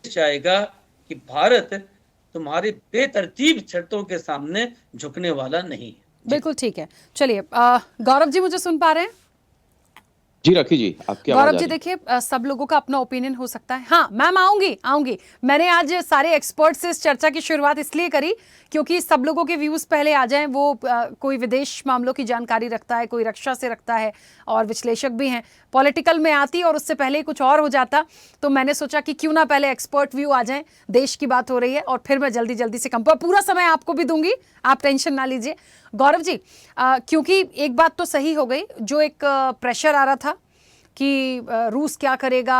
जाएगा कि भारत तुम्हारी बेतरतीब शर्तों के सामने झुकने वाला नहीं है। बिल्कुल ठीक है। चलिए गौरव जी, मुझे सुन पा रहे हैं? जी राखी जी, आपकी आवाज गौरव जी देखिए, सब लोगों का अपना ओपिनियन हो सकता है। हाँ मैम, आऊंगी। मैंने आज सारे एक्सपर्ट से इस चर्चा की शुरुआत इसलिए करी क्योंकि सब लोगों के व्यूज पहले आ जाएं। वो कोई विदेश मामलों की जानकारी रखता है, कोई रक्षा से रखता है और विश्लेषक भी हैं। पॉलिटिकल में आती और उससे पहले कुछ और हो जाता, तो मैंने सोचा कि क्यों ना पहले एक्सपर्ट व्यू आ जाएं। देश की बात हो रही है और फिर मैं जल्दी से पूरा समय आपको भी दूंगी, आप टेंशन ना लीजिए। गौरव जी, क्योंकि एक बात तो सही हो गई, जो एक प्रेशर आ रहा था कि रूस क्या करेगा,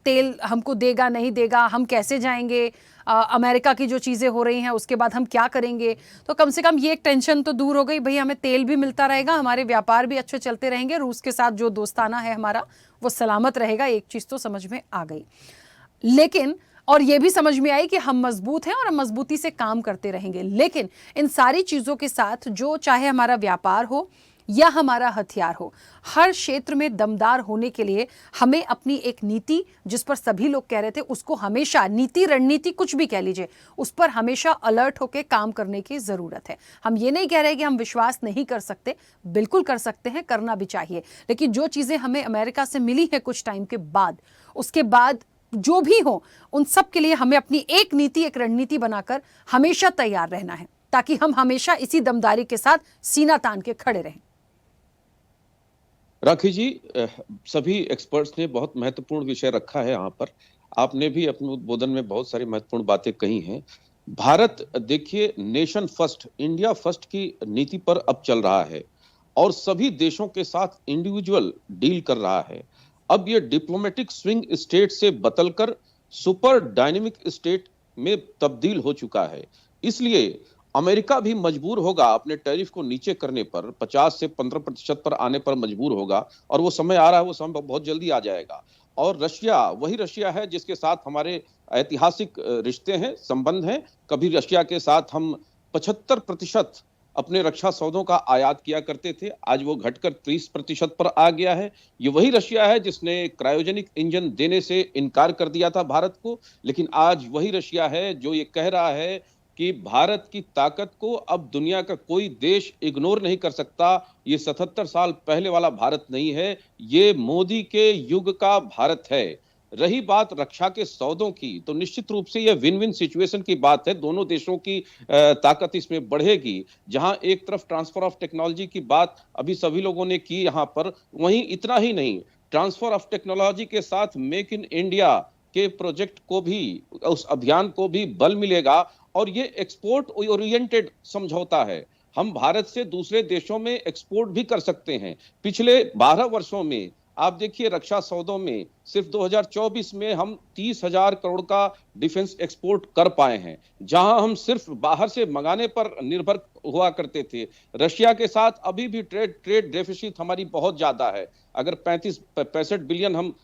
तेल हमको देगा नहीं देगा, हम कैसे जाएंगे, अमेरिका की जो चीज़ें हो रही हैं उसके बाद हम क्या करेंगे, तो कम से कम ये एक टेंशन तो दूर हो गई। भाई हमें तेल भी मिलता रहेगा, हमारे व्यापार भी अच्छे चलते रहेंगे, रूस के साथ जो दोस्ताना है हमारा वो सलामत रहेगा। एक चीज़ तो समझ में आ गई, लेकिन और ये भी समझ में आई कि हम मजबूत हैं और हम मजबूती से काम करते रहेंगे। लेकिन इन सारी चीज़ों के साथ, जो चाहे हमारा व्यापार हो या हमारा हथियार हो, हर क्षेत्र में दमदार होने के लिए हमें अपनी एक नीति, जिस पर सभी लोग कह रहे थे, उसको हमेशा, नीति रणनीति कुछ भी कह लीजिए, उस पर हमेशा अलर्ट होकर काम करने की ज़रूरत है। हम ये नहीं कह रहे कि हम विश्वास नहीं कर सकते, बिल्कुल कर सकते हैं, करना भी चाहिए। लेकिन जो चीज़ें हमें अमेरिका से मिली हैं कुछ टाइम के बाद, उसके बाद जो भी हो, उन सब के लिए हमें अपनी एक नीति, एक रणनीति बनाकर हमेशा तैयार रहना है, ताकि हम हमेशा इसी दमदारी के साथ सीना तान के खड़े रहें। राखी जी, सभी एक्सपर्ट्स ने बहुत महत्वपूर्ण विषय रखा है यहाँ पर। आपने भी अपने उद्बोधन में बहुत सारी महत्वपूर्ण बातें कही हैं। भारत देखिए, नेशन फर्स्ट, इंडिया फर्स्ट की नीति पर अब चल रहा है और सभी देशों के साथ इंडिविजुअल डील कर रहा है। अब ये डिप्लोमेटिक स्विंग स्टेट से बदलकर सुपर डायनेमिक स्टेट में तब्दील हो चुका है। इसलिए अमेरिका भी मजबूर होगा अपने टैरिफ को नीचे करने पर, 50 से 15% पर आने पर मजबूर होगा, और वो समय आ रहा है, वो समय बहुत जल्दी आ जाएगा। और रशिया वही रशिया है जिसके साथ हमारे ऐतिहासिक रिश्ते हैं, संबंध हैं। कभी रशिया के साथ हम 75% अपने रक्षा सौदों का आयात किया करते थे, आज वो घटकर 30% पर आ गया है। ये वही रशिया है जिसने क्रायोजेनिक इंजन देने से इनकार कर दिया था भारत को, लेकिन आज वही रशिया है जो ये कह रहा है कि भारत की ताकत को अब दुनिया का कोई देश इग्नोर नहीं कर सकता। ये 77 साल पहले वाला भारत नहीं है, ये मोदी के युग का भारत है। रही बात रक्षा के सौदों की, तो निश्चित रूप से यह विन विन सिचुएशन की बात है। दोनों देशों की ताकत इसमें बढ़ेगी। जहां एक तरफ ट्रांसफर ऑफ टेक्नोलॉजी की बात अभी सभी लोगों ने की यहाँ पर, वहीं इतना ही नहीं, ट्रांसफर ऑफ टेक्नोलॉजी के साथ मेक इन इंडिया के प्रोजेक्ट को भी, उस अभियान को भी बल मिलेगा। और ये एक्सपोर्ट ओरिएंटेड समझौता है। हम भारत से दूसरे देशों में एक्सपोर्ट भी कर सकते हैं। पिछले 12 वर्षों में आप देखिए, रक्षा सौदों में सिर्फ 2024 में हम 30,000 करोड़ का डिफेंस एक्सपोर्ट कर पाए हैं, जहां हम सिर्फ बाहर से मंगाने पर निर्भर हुआ करते थे। रशिया के साथ अभी भी ट्रेड डेफिसिट हमारी बहुत ज्यादा है। अगर 65 बिलियन हम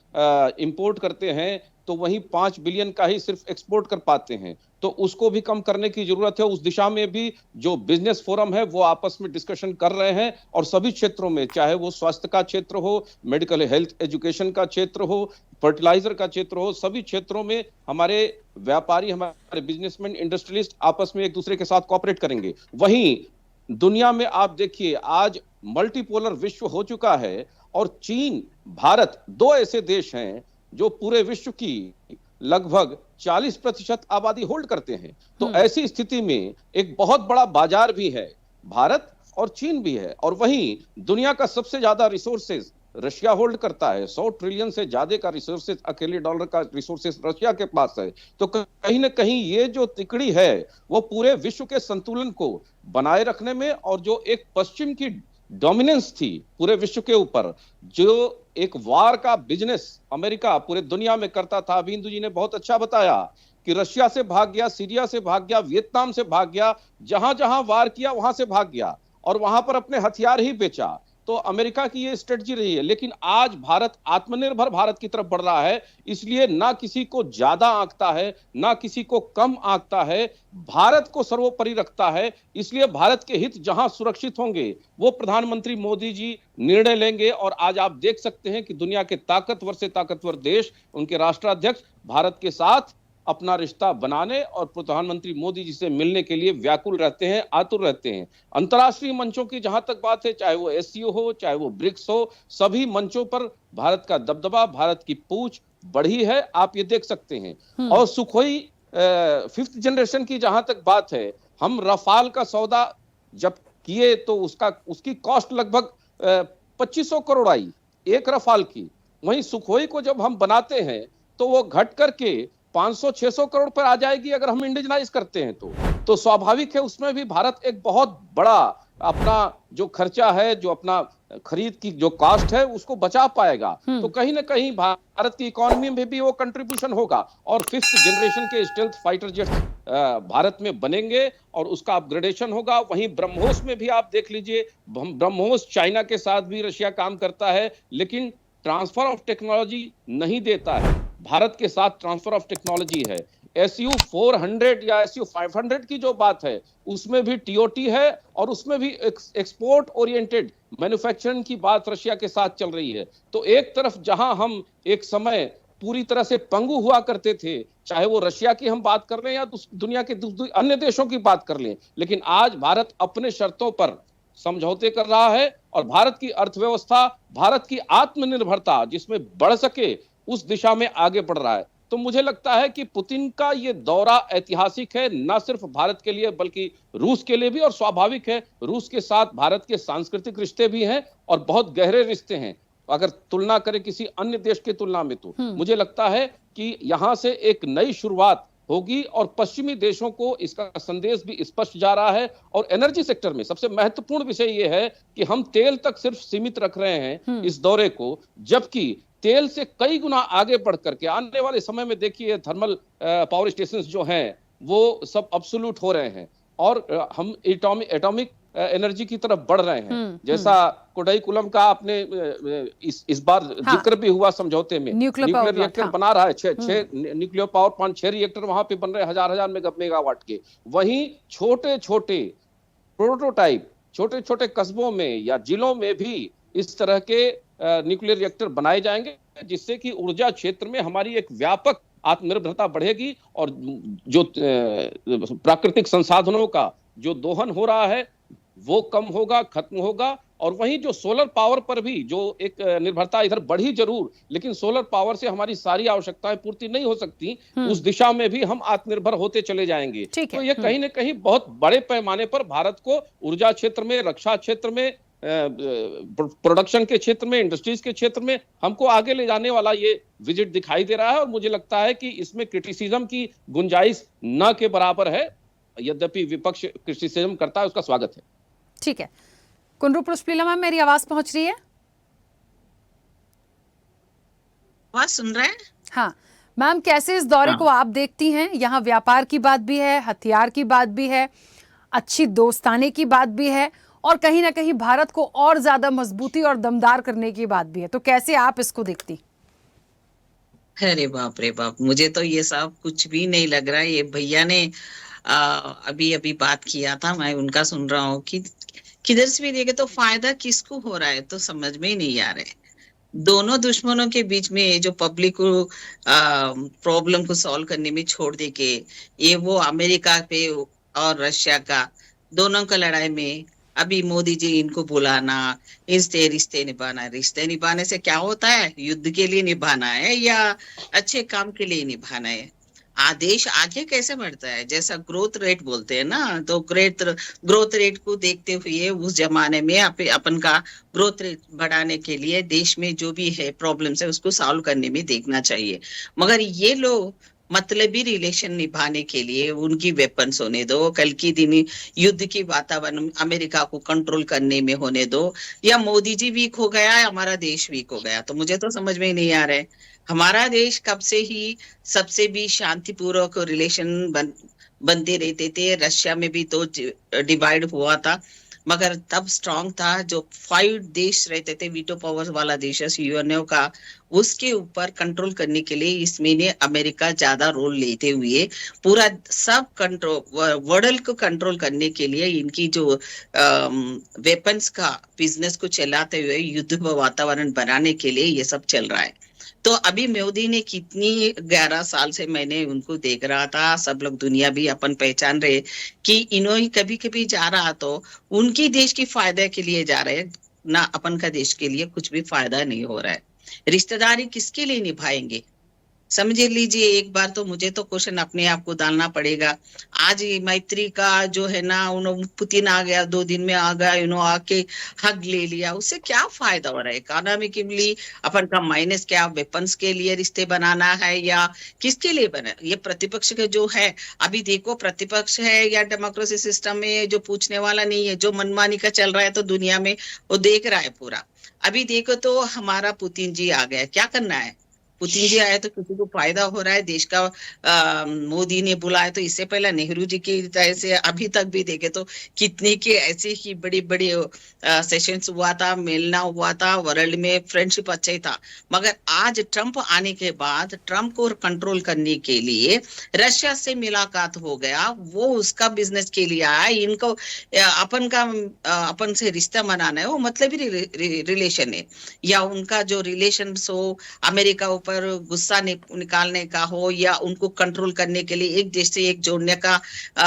इंपोर्ट करते हैं तो वहीं 5 बिलियन का ही सिर्फ एक्सपोर्ट कर पाते हैं, तो उसको भी कम करने की जरूरत है। उस दिशा में भी जो बिजनेस फोरम है वो आपस में डिस्कशन कर रहे हैं, और सभी क्षेत्रों में, चाहे वो स्वास्थ्य का क्षेत्र हो, मेडिकल हेल्थ एजुकेशन का क्षेत्र हो, फर्टिलाइजर का क्षेत्र हो, सभी क्षेत्रों में हमारे व्यापारी, हमारे बिजनेसमैन, इंडस्ट्रियलिस्ट आपस में एक दूसरे के साथ कोऑपरेट करेंगे। वहीं दुनिया में आप देखिए, आज मल्टीपोलर विश्व हो चुका है, और चीन, भारत, दो ऐसे देश हैं जो पूरे विश्व की लगभग 40% आबादी होल्ड करते हैं। तो ऐसी स्थिति में एक बहुत बड़ा बाजार भी है, भारत और चीन भी है। और वहीं दुनिया का सबसे ज्यादा रिसोर्सेज रशिया होल्ड करता है। 100 ट्रिलियन से ज्यादा का रिसोर्सेज, अकेले डॉलर का रिसोर्सेज रशिया के पास है। तो कहीं ना कहीं ये जो तिकड़ी है वो पूरे विश्व के संतुलन को बनाए रखने में, और जो एक पश्चिम की डोमिनेंस थी पूरे विश्व के ऊपर, जो एक वार का बिजनेस अमेरिका पूरे दुनिया में करता था। अभी इंदु जी ने बहुत अच्छा बताया कि रशिया से भाग गया, सीरिया से भाग गया, वियतनाम से भाग गया, जहां जहां वार किया वहां से भाग गया और वहां पर अपने हथियार ही बेचा। तो अमेरिका की ये स्ट्रेटजी रही है। लेकिन आज भारत आत्मनिर्भर भारत की तरफ बढ़ रहा है, इसलिए ना किसी को ज्यादा आंकता है ना किसी को कम आंकता है, भारत को सर्वोपरि रखता है। इसलिए भारत के हित जहां सुरक्षित होंगे वो प्रधानमंत्री मोदी जी निर्णय लेंगे। और आज आप देख सकते हैं कि दुनिया के ताकतवर से ताकतवर देश, उनके राष्ट्राध्यक्ष भारत के साथ अपना रिश्ता बनाने और प्रधानमंत्री मोदी जी से मिलने के लिए व्याकुल रहते हैं, आतुर रहते हैं। अंतर्राष्ट्रीय मंचों की जहां तक बात है, चाहे वो एससीओ हो, चाहे वो ब्रिक्स हो, सभी मंचों पर भारत का दबदबा, भारत की पूंछ बढ़ी है, आप ये देख सकते हैं। और सुखोई 5th जनरेशन की जहां तक बात है, हम रफाल का सौदा जब किए तो उसकी कॉस्ट लगभग 2500 करोड़ आई एक रफाल की। वहीं सुखोई को जब हम बनाते हैं तो वो घट करके 500-600 करोड़ पर आ जाएगी अगर हम इंडिजनाइज करते हैं तो स्वाभाविक है उसमें भी भारत एक बहुत बड़ा अपना जो खर्चा है, जो अपना खरीद की जो कॉस्ट है उसको बचा पाएगा। तो कहीं ना कहीं भारत की इकोनॉमी में भी वो कंट्रीब्यूशन होगा। और 5th जनरेशन के स्टेल्थ फाइटर जेट्स भारत में बनेंगे और उसका अपग्रेडेशन होगा। वहीं ब्रह्मोस में भी आप देख लीजिए, ब्रह्मोस चाइना के साथ भी रशिया काम करता है लेकिन ट्रांसफर ऑफ टेक्नोलॉजी नहीं देता है। भारत के साथ ट्रांसफर ऑफ टेक्नोलॉजी है। SU 400 या SU 500 की जो बात है उसमें भी TOT है और उसमें भी एक्सपोर्ट ओरिएंटेड मैन्युफैक्चरिंग की बात रशिया के साथ चल रही है। तो एक तरफ जहां हम एक समय पूरी तरह से पंगु हुआ करते थे, चाहे वो रशिया की हम बात कर लें या दुनिया के अन्य देशों की बात कर लें, लेकिन आज भारत अपने शर्तों पर समझौते कर रहा है और भारत की अर्थव्यवस्था, भारत की आत्मनिर्भरता जिसमें बढ़ सके उस दिशा में आगे बढ़ रहा है। तो मुझे लगता है कि पुतिन का ये दौरा ऐतिहासिक है, न सिर्फ भारत के लिए बल्कि रूस के लिए भी। और स्वाभाविक है, रूस के साथ भारत के सांस्कृतिक रिश्ते भी हैं और बहुत गहरे रिश्ते हैं अगर तुलना करें किसी अन्य देश की तुलना में। तो मुझे लगता है कि यहां से एक नई शुरुआत होगी और पश्चिमी देशों को इसका संदेश भी स्पष्ट जा रहा है। और एनर्जी सेक्टर में सबसे महत्वपूर्ण विषय यह है कि हम तेल तक सिर्फ सीमित रख रहे हैं इस दौरे को, जबकि तेल से कई गुना आगे बढ़ करके आने वाले समय में देखिए थर्मल पावर स्टेशंस जो हैं वो सब अब्सोल्यूट हो रहे हैं और हम एटॉमिक एनर्जी की तरफ बढ़ रहे हैं। जैसा कोडाईकुलम का आपने इस बार जिक्र भी हुआ समझौते में, न्यूक्लियर रिएक्टर बना रहा है, 6 न्यूक्लियर पावर प्लांट, 6 रिएक्टर वहां पे बन रहे हैं, हजार मेगावाट के। वहीं छोटे छोटे प्रोटोटाइप छोटे छोटे कस्बों में या जिलों में भी इस तरह के न्यूक्लियर रिएक्टर बनाए जाएंगे जिससे कि ऊर्जा क्षेत्र में हमारी एक व्यापक आत्मनिर्भरता बढ़ेगी और जो प्राकृतिक संसाधनों का जो दोहन हो रहा है वो कम होगा, खत्म होगा। और वहीं जो सोलर पावर पर भी जो एक निर्भरता इधर बढ़ी जरूर, लेकिन सोलर पावर से हमारी सारी आवश्यकताएं पूर्ति नहीं हो सकती, उस दिशा में भी हम आत्मनिर्भर होते चले जाएंगे। तो ये कहीं ना कहीं बहुत बड़े पैमाने पर भारत को ऊर्जा क्षेत्र में, रक्षा क्षेत्र में, प्रोडक्शन के क्षेत्र में, इंडस्ट्रीज के क्षेत्र में हमको आगे ले जाने वाला ये विजिट दिखाई दे रहा है। और मुझे लगता है कि इसमें क्रिटिसिज्म की गुंजाइश न के बराबर है, यद्यपि विपक्ष क्रिटिसिज्म करता है, उसका स्वागत है। ठीक है, कुनरू पुष्पलीला मैम, मेरी आवाज पहुंच रही है? आवाज सुन रहे हैं? हाँ मैम, कैसे इस दौरे को आप देखती हैं? यहाँ व्यापार की बात भी है, हथियार की बात भी है, अच्छी दोस्ताने की बात भी है और कहीं ना कहीं भारत को और ज्यादा मजबूती और दमदार करने की बात भी है। तो कैसे आप इसको देखती? अरे बाप रे बाप, मुझे तो ये सब कुछ भी नहीं लग रहा है। ये भैया ने अभी बात किया था, मैं उनका सुन रहा हूँ कि किधर से भी देखे तो फायदा किसको हो रहा है तो समझ में ही नहीं आ रहा है। दोनों दुश्मनों के बीच में जो पब्लिक को प्रॉब्लम को सॉल्व करने में छोड़ दे के ये वो अमेरिका पे और रशिया का दोनों का लड़ाई में अभी मोदी जी इनको बुलाना, रिश्ते निभाना। रिश्ते निभाने से क्या होता है? युद्ध के लिए निभाना है या अच्छे काम के लिए निभाना है? आदेश आगे कैसे बढ़ता है? जैसा ग्रोथ रेट बोलते हैं ना, तो ग्रोथ रेट को देखते हुए उस जमाने में अपन का ग्रोथ रेट बढ़ाने के लिए देश में जो भी है प्रॉब्लम्स है उसको सॉल्व करने में देखना चाहिए। मगर ये लोग मतलबी रिलेशन निभाने के लिए उनकी वेपन्स होने दो, कल की दिन युद्ध की वातावरण अमेरिका को कंट्रोल करने में होने दो, या मोदी जी वीक हो गया या हमारा देश वीक हो गया। तो मुझे तो समझ में ही नहीं आ रहा है। हमारा देश कब से ही सबसे भी शांतिपूर्वक रिलेशन बनते रहते थे। रशिया में भी तो डिवाइड हुआ था, मगर तब स्ट्रांग था। जो 5 देश रहते थे वीटो पावर वाला देश यूएनओ का, उसके ऊपर कंट्रोल करने के लिए इसमें ने अमेरिका ज्यादा रोल लेते हुए पूरा सब कंट्रोल वर्ल्ड को कंट्रोल करने के लिए इनकी जो वेपन्स का बिजनेस को चलाते हुए युद्ध वातावरण बनाने के लिए ये सब चल रहा है। तो अभी मोदी ने कितनी 11 साल से मैंने उनको देख रहा था, सब लोग दुनिया भी अपन पहचान रहे कि इन्होंने कभी कभी जा रहा तो उनकी देश की फायदे के लिए जा रहे ना, अपन का देश के लिए कुछ भी फायदा नहीं हो रहा है। रिश्तेदारी किसके लिए निभाएंगे समझ लीजिए। एक बार तो मुझे तो क्वेश्चन अपने आप को डालना पड़ेगा। आज मैत्री का जो है ना, पुतिन आ गया 2 दिन में आ गया, आके हग ले लिया, उससे क्या फायदा हो रहा है? इकोनॉमिकली अपन का माइनस क्या? वेपन्स के लिए रिश्ते बनाना है या किसके लिए बना? ये प्रतिपक्ष के जो है, अभी देखो प्रतिपक्ष है या डेमोक्रेसी सिस्टम में जो पूछने वाला नहीं है, जो मनमानी का चल रहा है तो दुनिया में वो देख रहा है पूरा। अभी देखो तो हमारा पुतिन जी आ गया, क्या करना है? पुतिन जी आए तो किसी को फायदा हो रहा है देश का? मोदी ने बुलाया तो इससे पहले नेहरू जी की तरह से अभी तक भी देखे तो कितने के ऐसे ही बड़ी बड़ी सेशंस हुआ था, मिलना हुआ था, वर्ल्ड में फ्रेंडशिप अच्छा ही था। मगर आज ट्रंप आने के बाद ट्रंप को कंट्रोल करने के लिए रशिया से मुलाकात हो गया, वो उसका बिजनेस के लिए आया। इनको अपन से रिश्ता बनाना है, वो मतलब रिलेशन है, या उनका जो रिलेशन हो अमेरिका ऊपर गुस्सा निकालने का हो या उनको कंट्रोल करने के लिए एक देश से एक जोड़ने का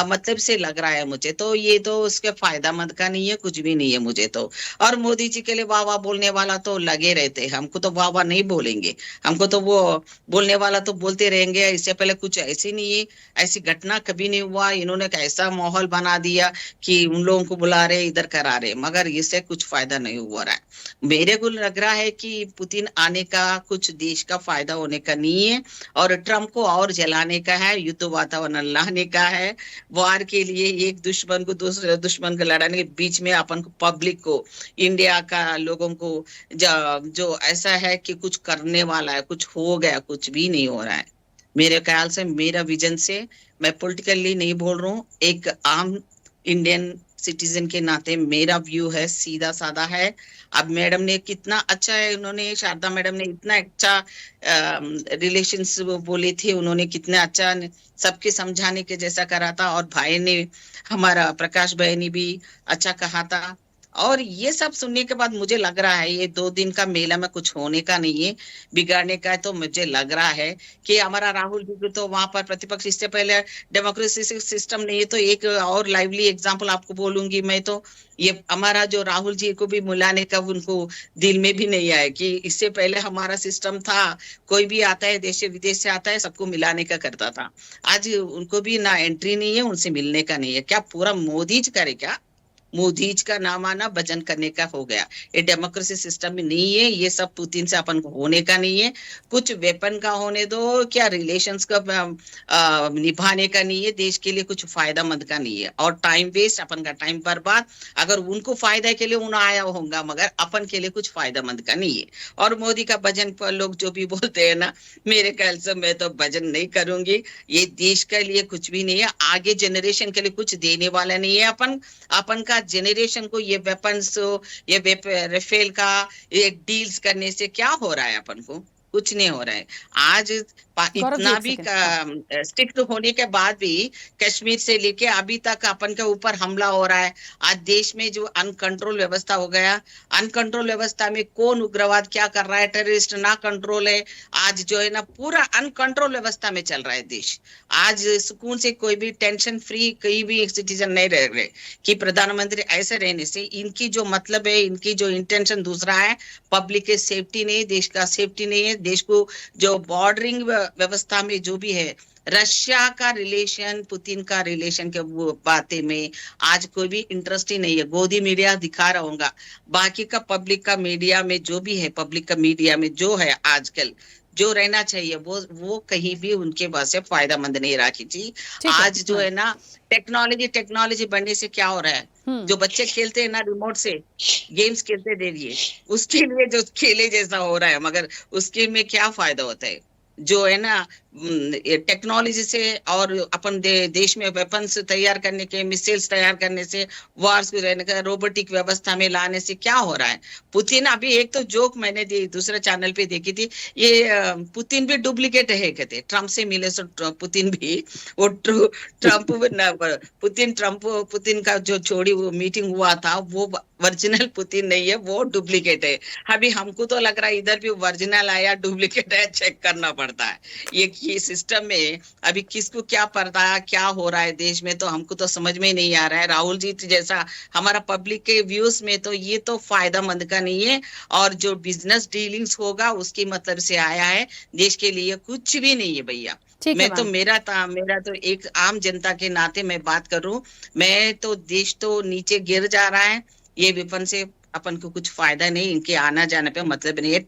मतलब से लग रहा है मुझे। तो ये तो उसके फायदा मंद का नहीं है, कुछ भी नहीं है मुझे तो। और मोदी जी के लिए वाह वाह बोलने वाला तो लगे रहते हैं, हमको तो वाह वाह नहीं बोलेंगे, हमको तो वो बोलने वाला तो बोलते रहेंगे। इससे पहले कुछ ऐसी नहीं है, ऐसी घटना कभी नहीं हुआ। इन्होंने ऐसा माहौल बना दिया कि उन लोगों को बुला रहे, इधर करा रहे, मगर इससे कुछ फायदा नहीं हुआ रहा है। मेरे को लग रहा है कि पुतिन आने का कुछ देश का फायदा होने का नहीं है, और ट्रंप को और जलाने का है, युद्ध वातावरण लाने का है, वार के लिए एक दुश्मन को दूसरे दुश्मन को लड़ाने के बीच में अपन को, पब्लिक को, इंडिया का लोगों को जो ऐसा है कि कुछ करने वाला है, कुछ हो गया, कुछ भी नहीं हो रहा है। मेरे ख्याल से, मेरा विजन से, मैं पॉलिटिकली नहीं बोल रहा हूँ, एक आम इंडियन सिटीजन के नाते मेरा व्यू है, सीधा साधा है। अब मैडम ने कितना अच्छा है, उन्होंने शारदा मैडम ने इतना अच्छा रिलेशंस बोले थे, उन्होंने कितना अच्छा सबके समझाने के जैसा करा था, और भाई ने, हमारा प्रकाश भाई ने भी अच्छा कहा था। और ये सब सुनने के बाद मुझे लग रहा है ये 2 दिन का मेला में कुछ होने का नहीं है, बिगाड़ने का है। तो मुझे लग रहा है कि हमारा राहुल जी तो वहां पर प्रतिपक्ष, इससे पहले डेमोक्रेसी सिस्टम नहीं है। तो एक और लाइवली एग्जांपल आपको बोलूंगी मैं, तो ये हमारा जो राहुल जी को भी मिलाने का उनको दिल में भी नहीं आया कि इससे पहले हमारा सिस्टम था, कोई भी आता है देश से विदेश से आता है, सबको मिलाने का करता था। आज उनको भी ना एंट्री नहीं है, उनसे मिलने का नहीं है। क्या पूरा मोदी जी करे? क्या मोदी का नाम आना भजन करने का हो गया? ये डेमोक्रेसी सिस्टम में नहीं है, ये सब पुतिन से अपन को होने का नहीं है। कुछ वेपन का होने दो, क्या रिलेशंस का निभाने का नहीं है, देश के लिए कुछ फायदा मंद का नहीं है, और टाइम वेस्ट, अपन का टाइम बर्बाद। अगर उनको फायदा के लिए उन्हें आया होगा, मगर अपन के लिए कुछ फायदा मंद का नहीं है। और मोदी का भजन पर लोग जो भी बोलते हैं ना, मेरे ख्याल से मैं तो भजन नहीं करूंगी। ये देश के लिए कुछ भी नहीं है, आगे जनरेशन के लिए कुछ देने वाला नहीं है। अपन का जनरेशन को ये वेपन्स, ये राफेल का ये डील्स करने से क्या हो रहा है? अपन को कुछ नहीं हो रहा है। आज इतना भी स्ट्रिक्ट होने के बाद भी कश्मीर से लेके अभी तक अपन के ऊपर हमला हो रहा है। आज देश में जो अनकंट्रोल व्यवस्था हो गया, अनकंट्रोल व्यवस्था में कौन उग्रवाद क्या कर रहा है, टेररिस्ट ना कंट्रोल है। आज जो है ना पूरा अनकंट्रोल व्यवस्था में चल रहा है देश। आज सुकून से कोई भी टेंशन फ्री कोई भी एक सिटीजन नहीं रह रहे कि प्रधानमंत्री ऐसे रहने से इनकी जो मतलब है, इनकी जो इंटेंशन दूसरा है, पब्लिक के सेफ्टी नहीं, देश का सेफ्टी नहीं है, देश को जो बॉर्डरिंग व्यवस्था में जो भी है रशिया का रिलेशन, पुतिन का रिलेशन के वो बातें में आज कोई भी इंटरेस्ट ही नहीं है। गोदी मीडिया दिखा रहा होगा, बाकी का पब्लिक का मीडिया में जो भी है, पब्लिक का मीडिया में जो है आजकल जो रहना चाहिए वो कहीं भी उनके पास से फायदा मंद नहीं रखी थी। आज जो है ना टेक्नोलॉजी बढ़ने से क्या हो रहा है, जो बच्चे खेलते हैं ना रिमोट से गेम्स खेलते देखिए, उसके लिए जो खेले जैसा हो रहा है, मगर उसके में क्या फायदा होता है। जो है ना टेक्नोलॉजी से और अपन देश में वेपन्स तैयार करने के, मिसाइल्स तैयार करने से, वार्स रहने का रोबोटिक व्यवस्था में लाने से क्या हो रहा है। पुतिन अभी एक तो जोक मैंने दूसरे चैनल पे देखी थी, ये पुतिन भी डुप्लीकेट है कहते, ट्रम्प से मिले सो पुतिन भी वो पुतिन का जो छोड़ी वो मीटिंग हुआ था वो ओरिजिनल पुतिन नहीं है, वो डुप्लीकेट है। अभी हमको तो लग रहा है इधर भी ओरिजिनल आया डुप्लीकेट है, चेक करना पड़ता है। ये सिस्टम में अभी किसको क्या पता क्या हो रहा है देश में, तो हमको तो समझ में ही नहीं आ रहा है। राहुल जी जैसा हमारा पब्लिक के व्यूज में तो ये तो फायदा मंद का नहीं है, और जो बिजनेस डीलिंग्स होगा उसकी मतलब से आया है, देश के लिए कुछ भी नहीं है भैया। मैं तो मेरा तो एक आम जनता के नाते मैं बात कर रहा हूँ, मैं तो देश तो नीचे गिर जा रहा है, ये वेपन से अपन को कुछ फायदा नहीं, इनके आना जाने पे मतलब नहीं है।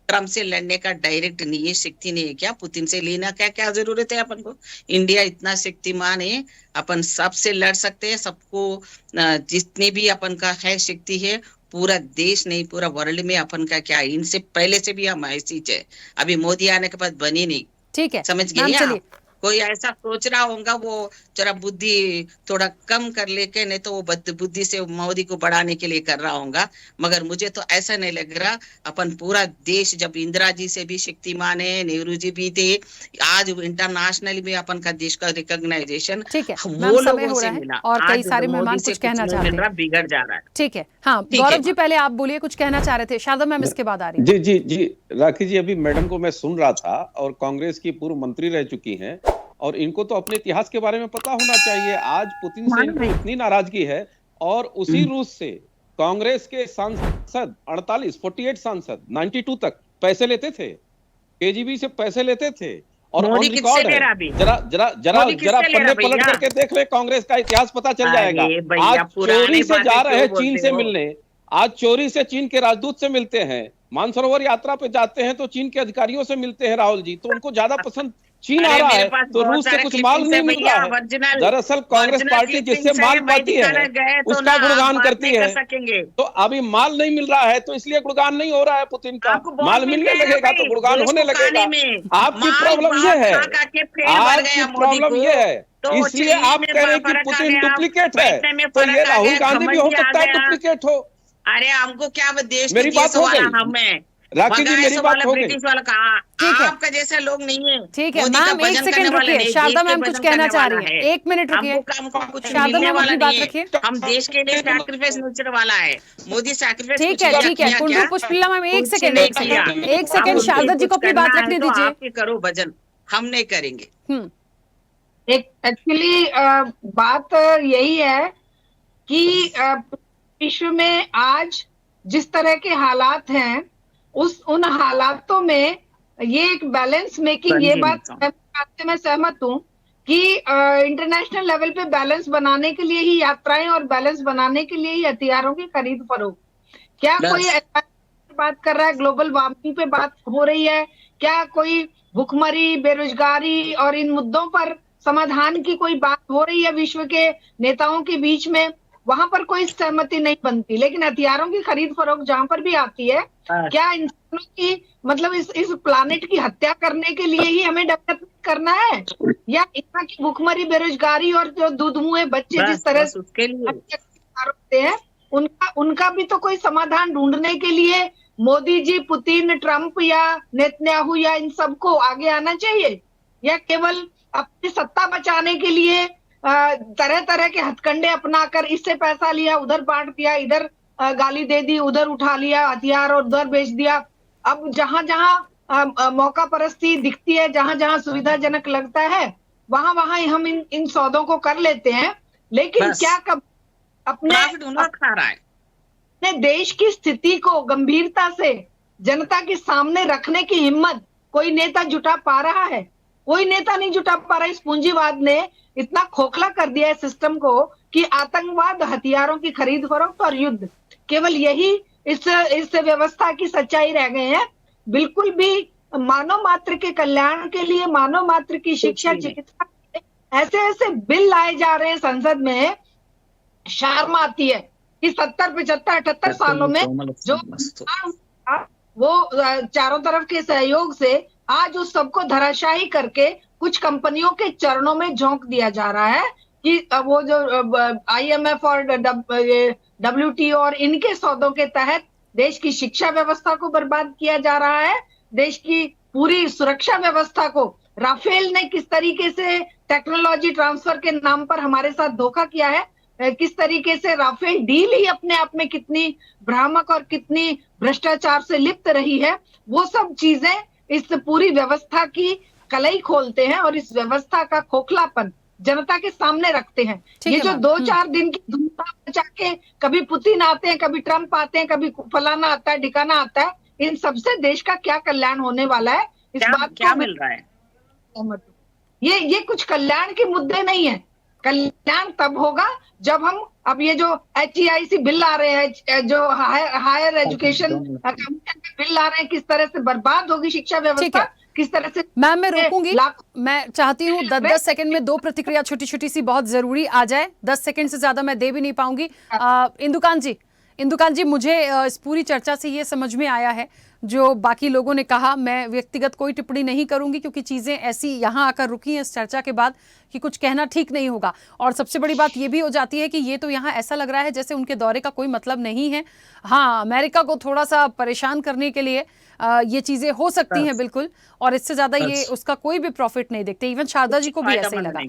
ट्रम्प से लड़ने का डायरेक्ट नहीं है, शक्ति नहीं है क्या, पुतिन से लेना क्या जरूरत है अपन को। इंडिया इतना शक्तिमान है, अपन सबसे लड़ सकते हैं, सबको जितने भी अपन का है शक्ति है, पूरा देश नहीं पूरा वर्ल्ड में अपन का क्या, इनसे पहले से भी हम ऐसी है, अभी मोदी आने के बाद बनी नहीं। ठीक है, समझ गए आप? कोई ऐसा सोच रहा होगा वो जरा बुद्धि थोड़ा कम कर लेके, नहीं तो वो बुद्धि से मोदी को बढ़ाने के लिए कर रहा होगा, मगर मुझे तो ऐसा नहीं लग रहा। अपन पूरा देश, जब इंदिरा जी से भी शक्तिमान है, नेहरू जी भी थे, आज इंटरनेशनली भी अपन का देश का रिकॉग्नाइजेशन वो लोगों से मिला, और कई सारे मेहमान कुछ कहना चाहते हैं, बिगड़ जा रहा है। ठीक है, हाँ गौरव जी पहले आप बोलिए, कुछ कहना चाह रहे थे। शारदा मैम इसके बाद आ रही है। जी राखी जी, अभी मैडम को मैं सुन रहा था, और कांग्रेस की पूर्व मंत्री रह चुकी हैं, और इनको तो अपने इतिहास के बारे में पता होना चाहिए। आज पुतिन से इनको इतनी नाराजगी है, और उसी रूस से कांग्रेस के सांसद 48 सांसद 92 तक पैसे लेते थे, केजीबी से पैसे लेते थे, और ऑन रिकॉर्ड है। जरा पन्ने पलट करके देख ले, कांग्रेस का इतिहास पता चल जाएगा। आज चोरी से जा रहे हैं चीन से मिलने, आज चोरी से चीन के राजदूत से मिलते हैं, मानसरोवर यात्रा पे जाते हैं तो चीन के अधिकारियों से मिलते हैं राहुल जी, तो उनको ज्यादा पसंद चीन आ रहा है, तो रूस से कुछ माल नहीं मिल रहा है। दरअसल कांग्रेस पार्टी जिससे माल पाती है उसका गुणगान करती है, तो अभी माल नहीं मिल रहा है, तो इसलिए गुणगान नहीं हो रहा है पुतिन का। माल मिलने लगेगा तो गुणगान होने लगेगा। आपकी प्रॉब्लम ये है, आपकी प्रॉब्लम ये है, इसलिए आप कह रहे हैं कि पुतिन डुप्लीकेट है, तो ये राहुल गांधी भी हो सकता है डुप्लीकेट हो। अरे हमको क्या देश, मेरी बात हो गई हमें, राखी जी मेरी बात हो गई। ठीक है, आपका जैसा लोग नहीं है। ठीक है मैम, एक सेकंड रुकिए, शारदा मैम कुछ कहना चाह रही है, 1 मिनट रुकिए। शारदा मैम अपनी बात रखिए। हम देश के लिए सैक्रिफाइस नेचर वाला है, मोदी सैक्रिफाइस। ठीक है कुंडू पुष्पलला मैम, एक सेकंड शारदा जी को अपनी बात रखने दीजिए। आप करो भजन, हम नहीं करेंगे। एक्चुअली बात यही है कि विश्व में आज जिस तरह के हालात हैं, उन हालातों में ये एक बैलेंस मेकिंग, ये बात से मैं सहमत हूँ कि इंटरनेशनल लेवल पे बैलेंस बनाने के लिए ही यात्राएं और बैलेंस बनाने के लिए ही हथियारों की खरीद फरोख्त। क्या कोई बात कर रहा है ग्लोबल वार्मिंग पे बात हो रही है, क्या कोई भुखमरी, बेरोजगारी और इन मुद्दों पर समाधान की कोई बात हो रही है विश्व के नेताओं के बीच में? वहां पर कोई सहमति नहीं बनती। लेकिन हथियारों की खरीद फरोख्त जहां पर भी आती है, क्या इंसानों की मतलब इस प्लानेट की हत्या करने के लिए ही हमें डेवलपमेंट करना है, या इतना की भुखमरी, बेरोजगारी और जो दूध मुँहे बच्चे जिस तरह से हैं, उनका भी तो कोई समाधान ढूंढने के लिए मोदी जी, पुतिन, ट्रम्प या नेतन्याहू या इन सबको आगे आना चाहिए, या केवल अपनी सत्ता बचाने के लिए तरह तरह के हथकंडे अपनाकर इससे पैसा लिया, उधर बांट दिया, इधर गाली दे दी, उधर उठा लिया हथियार और उधर बेच दिया। अब जहां जहां मौका परस्ती दिखती है, जहां जहां सुविधाजनक लगता है, वहां वहां हम इन सौदों को कर लेते हैं। लेकिन क्या कब अपने देश की स्थिति को गंभीरता से जनता के सामने रखने की हिम्मत कोई नेता जुटा पा रहा है? कोई नेता नहीं जुटा पा रहा। इस पूंजीवाद ने इतना खोखला कर दिया है सिस्टम को कि आतंकवाद, हथियारों की खरीद फरोख्त और युद्ध, केवल यही इस व्यवस्था की सच्चाई रह गए हैं। बिल्कुल भी मानव मात्र के कल्याण के लिए, मानव मात्र की शिक्षा, चिकित्सा, ऐसे ऐसे बिल लाए जा रहे हैं संसद में, शर्म आती है कि 70, 75, 78 सालों में जो वो चारों तरफ के सहयोग से आज उस सबको धराशायी करके कुछ कंपनियों के चरणों में झोंक दिया जा रहा है कि वो जो IMF और WTO और इनके सौदों के तहत देश की शिक्षा व्यवस्था को बर्बाद किया जा रहा है। देश की पूरी सुरक्षा व्यवस्था को राफेल ने किस तरीके से टेक्नोलॉजी ट्रांसफर के नाम पर हमारे साथ धोखा किया है, किस तरीके से राफेल डील ही अपने आप में कितनी भ्रामक और कितनी भ्रष्टाचार से लिप्त रही है, वो सब चीजें इस पूरी व्यवस्था की कलई खोलते हैं और इस व्यवस्था का खोखलापन जनता के सामने रखते हैं। ये जो 2-4 दिन की धूमधाम मचा के कभी पुतिन आते हैं, कभी ट्रंप आते हैं, कभी फलाना आता है, ढिकाना आता है, इन सबसे देश का क्या कल्याण होने वाला है, इस बात क्या मिल रहा है? ये कुछ कल्याण के मुद्दे नहीं है। कल्याण तब होगा जब हम अब ये जो HEIC बिल आ रहे हैं, जो हायर एजुकेशन कमीशन के बिल आ रहे हैं, किस तरह से बर्बाद होगी शिक्षा व्यवस्था, किस तरह से। मैम मैं रोकूंगी, मैं चाहती हूँ 10-10 सेकंड में 2 प्रतिक्रिया छोटी छोटी सी बहुत जरूरी आ जाए। 10 सेकंड से ज्यादा मैं दे भी नहीं पाऊंगी। इंदुकान जी, मुझे इस पूरी चर्चा से ये समझ में आया है जो बाकी लोगों ने कहा, मैं व्यक्तिगत कोई टिप्पणी नहीं करूंगी क्योंकि चीजें ऐसी यहाँ आकर रुकी हैं इस चर्चा के बाद कि कुछ कहना ठीक नहीं होगा। और सबसे बड़ी बात ये भी हो जाती है कि ये तो यहाँ ऐसा लग रहा है जैसे उनके दौरे का कोई मतलब नहीं है। हाँ, अमेरिका को थोड़ा सा परेशान करने के लिए ये चीजें हो सकती हैं बिल्कुल, और इससे ज्यादा ये उसका कोई भी प्रॉफिट नहीं देखते। इवन शारदा जी को भी ऐसे ही लगा।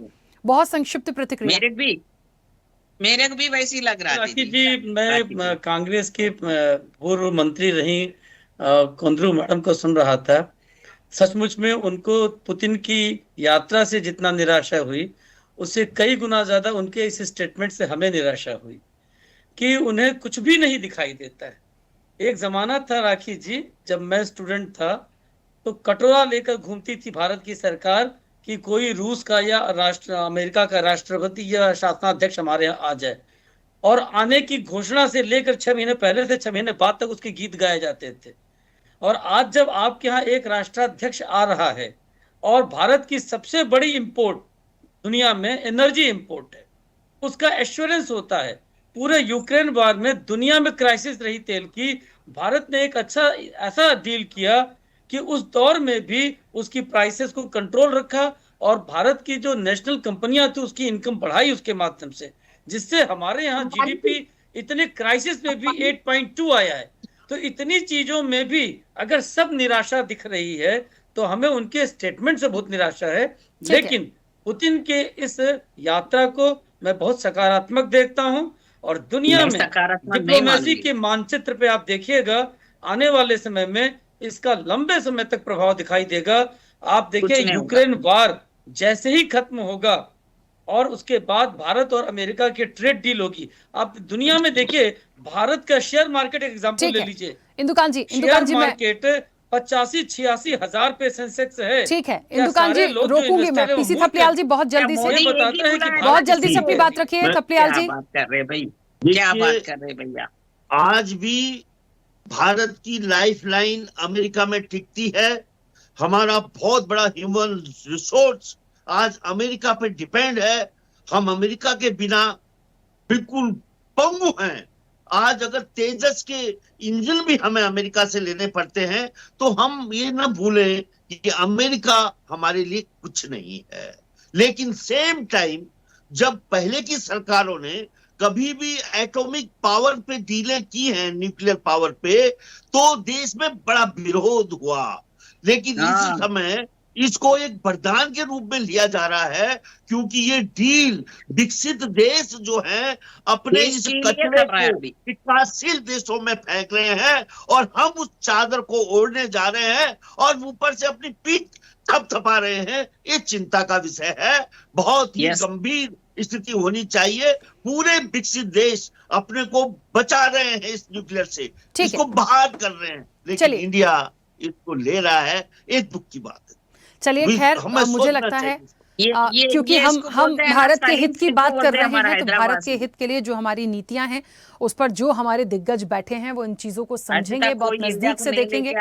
बहुत संक्षिप्त प्रतिक्रिया। मेरे को भी वैसी लग रहा है जी। मैं कांग्रेस के पूर्व मंत्री रही कुंद्रू मैडम को सुन रहा था। सचमुच में उनको पुतिन की यात्रा से जितना निराशा हुई, उससे कई गुना ज्यादा उनके इस स्टेटमेंट से हमें निराशा हुई कि उन्हें कुछ भी नहीं दिखाई देता है। एक जमाना था राखी जी, जब मैं स्टूडेंट था तो कटोरा लेकर घूमती थी भारत की सरकार कि कोई रूस का या अमेरिका का राष्ट्रपति या शासनाध्यक्ष हमारे यहाँ आ जाए, और आने की घोषणा से लेकर 6 महीने पहले से 6 महीने बाद तक उसके गीत गाए जाते थे। और आज जब आपके यहाँ एक राष्ट्राध्यक्ष आ रहा है और भारत की सबसे बड़ी इंपोर्ट दुनिया में एनर्जी इंपोर्ट है, उसका एश्योरेंस होता है। पूरे यूक्रेन वार में दुनिया में क्राइसिस रही तेल की, भारत ने एक अच्छा ऐसा डील किया कि उस दौर में भी उसकी प्राइसेस को कंट्रोल रखा और भारत की जो नेशनल कंपनियां थी उसकी इनकम बढ़ाई उसके माध्यम से, जिससे हमारे यहाँ GDP इतने क्राइसिस में भी 8.2 आया है। तो इतनी चीजों में भी अगर सब निराशा दिख रही है तो हमें उनके स्टेटमेंट से बहुत निराशा है। लेकिन पुतिन के इस यात्रा को मैं बहुत सकारात्मक देखता हूं, और दुनिया में डिप्लोमेसी के मानचित्र पे आप देखिएगा आने वाले समय में इसका लंबे समय तक प्रभाव दिखाई देगा। आप देखिए यूक्रेन वार जैसे ही खत्म होगा और उसके बाद भारत और अमेरिका की ट्रेड डील होगी, आप दुनिया में देखिए भारत का शेयर मार्केट एक एग्जांपल ले लीजिए। इंदुकान जी मार्केट 85-86 हजार पे सेंसेक्स है। ठीक है इंदुकान जी, रोकूंगी मैं। पीसी थपलियाल जी बहुत जल्दी से अपनी बात रखिए। थपलियाल जी क्या बात कर रहे भैया। आज भी भारत की लाइफलाइन अमेरिका में टिकती है। हमारा बहुत बड़ा ह्यूमन रिसोर्स आज अमेरिका पे डिपेंड है। हम अमेरिका के बिना बिल्कुल पंगु हैं। आज अगर तेजस के इंजन भी हमें अमेरिका से लेने पड़ते हैं तो हम ये ना भूलें कि अमेरिका हमारे लिए कुछ नहीं है। लेकिन सेम टाइम जब पहले की सरकारों ने कभी भी एटॉमिक पावर पे डीलें की हैं, न्यूक्लियर पावर पे, तो देश में बड़ा विरोध हुआ। लेकिन इस समय इसको एक वरदान के रूप में लिया जा रहा है, क्योंकि ये डील विकसित देश जो हैं अपने इस कचरे को विकासशील देशों में फेंक रहे हैं और हम उस चादर को ओढ़ने जा रहे हैं और ऊपर से अपनी पीठ थपथपा रहे हैं। ये चिंता का विषय है। बहुत ही गंभीर स्थिति होनी चाहिए। पूरे विकसित देश अपने को बचा रहे हैं इस न्यूक्लियर से, इसको बाहर कर रहे हैं, लेकिन इंडिया इसको ले रहा है। एक दुख की बात है। चलिए खैर, हमें मुझे सोचना लगता है चाहिए। क्योंकि हम बोलते हैं ना, भारत के सलीम हित की सिद्धू बात कर बोलते हैं रहे हमारा हैं, तो हैदराबाद भारत के से। हित के लिए जो हमारी नीतियां हैं उस पर जो हमारे दिग्गज बैठे हैं वो इन चीजों को समझेंगे, बहुत नजदीक से देखेंगे।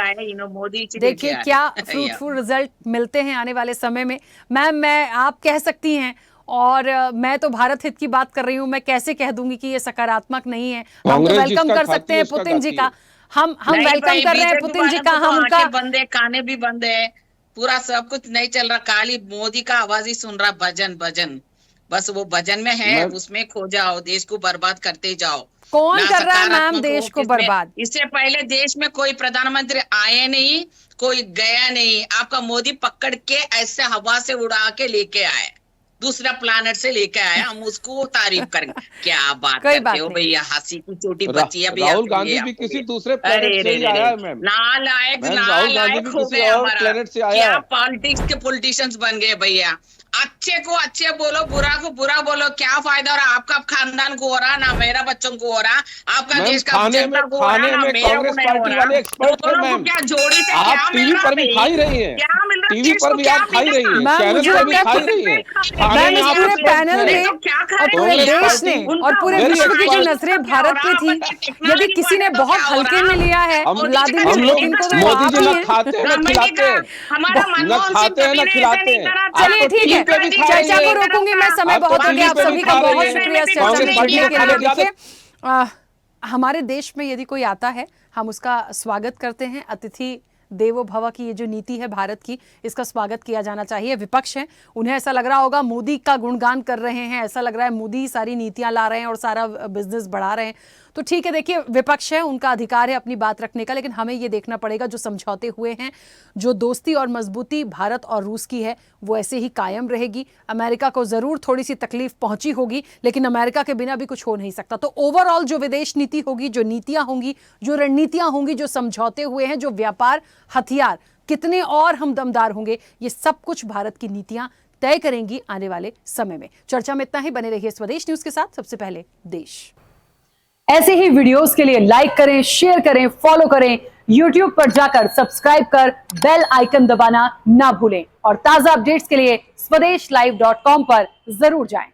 मोदी जी देखिए लेके क्या आए। फ्रूटफुल रिजल्ट मिलते हैं आने वाले समय में। मैम, मैं आप कह सकती हैं, और मैं तो भारत हित की बात कर रही हूँ, मैं कैसे कह दूंगी कि ये सकारात्मक नहीं है। हम तो कांग्रेस वेलकम जिसका कर खाती सकते है हैं उसका पुतिन जी गाती का, है। हम नहीं वेलकम भाई, कर रहे हैं बीजेपी पुतिन जी वालों का, को तो हम उनका आंखें बंद है, काने भी बंद है, पूरा सब कुछ नहीं चल रहा, खाली मोदी का आवाज ही सुन रहा, भजन भजन, बस वो भजन में है, मैं उसमें खो जाओ, देश को बर्बाद करते जाओ। कौन ना कर रहा है मैम सकारात्मक हो देश को किसमें। बर्बाद? इससे पहले देश में कोई प्रधानमंत्री आए नहीं, कोई गया नहीं, आपका मोदी पकड़ के ऐसे हवा से उड़ा के लेके आए, दूसरा प्लानेट से लेके आए, हम उसको तारीफ करेंगे। क्या बात कोई करते बात हो नहीं। भैया, हंसी की छोटी बच्ची है भैया, राहुल सुनिए गांधी भी आपको किसी ये। दूसरे अरे प्लेनेट से रे ही रे रे, आया है मैम। नालायक मैम राहुल गांधी नालायक भी हो किसी गया और हमारा। प्लेनेट से आया क्या है। पॉलिटिक्स के पॉलिटिशियंस बन गए भैया, अच्छे को अच्छे बोलो, बुरा को बुरा बोलो, क्या फायदा हो रहा? आपका खानदान को हो रहा ना, मेरा बच्चों को हो रहा, आपका मैम देश का जनता को हो रहा ना, मेरा को कांग्रेस नहीं हो पार्टी रहा। वाले एक्सपर्ट थे दोनों को मैम। क्या जोड़ी से आप क्या मिल टीवी रहा पर भी भाई? खा ही रही हैं, क्या मिल रहा? टीवी देश पर को भी क्या आप खा ही रही हैं, मैम, चैनल मुझे पर भी लगता है खा ही रही हैं। खाने मैम, में इस आप पूरे एक्सपर्ट पैनल हैं। में क्या खा और रहे पूरे हो कांग्रेस देश पार्टी ने और पूरे very विश्व की जो expert। नजरें भारत पे थी, यदि किसी ने बहुत हल्के में लिया है हम व्लादिमीर लोग पुतिन को, तो वो मोदी आप जी ही ना हैं। खाते हैं ना खिलाते हैं, हमारा न मनमोहन सिंह खाते हैं कभी ना ने खिलाते ऐसे नहीं हैं। करा था। चलिए ठीक है, टीवी पे भी खा रही चर्चा को हैं। रोकूंगी मैं, समय आप तो बहुत हो टीवी गया। आप पे भी सभी का खा रही बहुत हैं। शुक्रिया इस चर्चा में कांग्रेस पार्टी जुड़ने को के लिए। खाना ज्यादा देखिए, हमारे देश में यदि कोई आता है, हम उसका स्वागत करते हैं। अतिथि देवो भव की ये जो नीति है भारत की, इसका स्वागत किया जाना चाहिए। विपक्ष है, उन्हें ऐसा लग रहा होगा मोदी का गुणगान कर रहे हैं, ऐसा लग रहा है मोदी सारी नीतियां ला रहे हैं और सारा बिजनेस बढ़ा रहे हैं। तो ठीक है, देखिए विपक्ष है, उनका अधिकार है अपनी बात रखने का, लेकिन हमें ये देखना पड़ेगा जो समझौते हुए हैं, जो दोस्ती और मजबूती भारत और रूस की है, वो ऐसे ही कायम रहेगी। अमेरिका को जरूर थोड़ी सी तकलीफ पहुंची होगी, लेकिन अमेरिका के बिना भी कुछ हो नहीं सकता। तो ओवरऑल जो विदेश नीति होगी, जो नीतियां होंगी, जो रणनीतियां होंगी, जो समझौते हुए हैं, जो व्यापार हथियार कितने और हम दमदार होंगे, ये सब कुछ भारत की नीतियां तय करेंगी आने वाले समय में। चर्चा में इतना ही। बने रहिए स्वदेश न्यूज के साथ। सबसे पहले देश। ऐसे ही वीडियोस के लिए लाइक करें, शेयर करें, फॉलो करें। YouTube पर जाकर सब्सक्राइब कर बेल आइकन दबाना ना भूलें और ताजा अपडेट्स के लिए स्वदेशलाइव.com पर जरूर जाएं।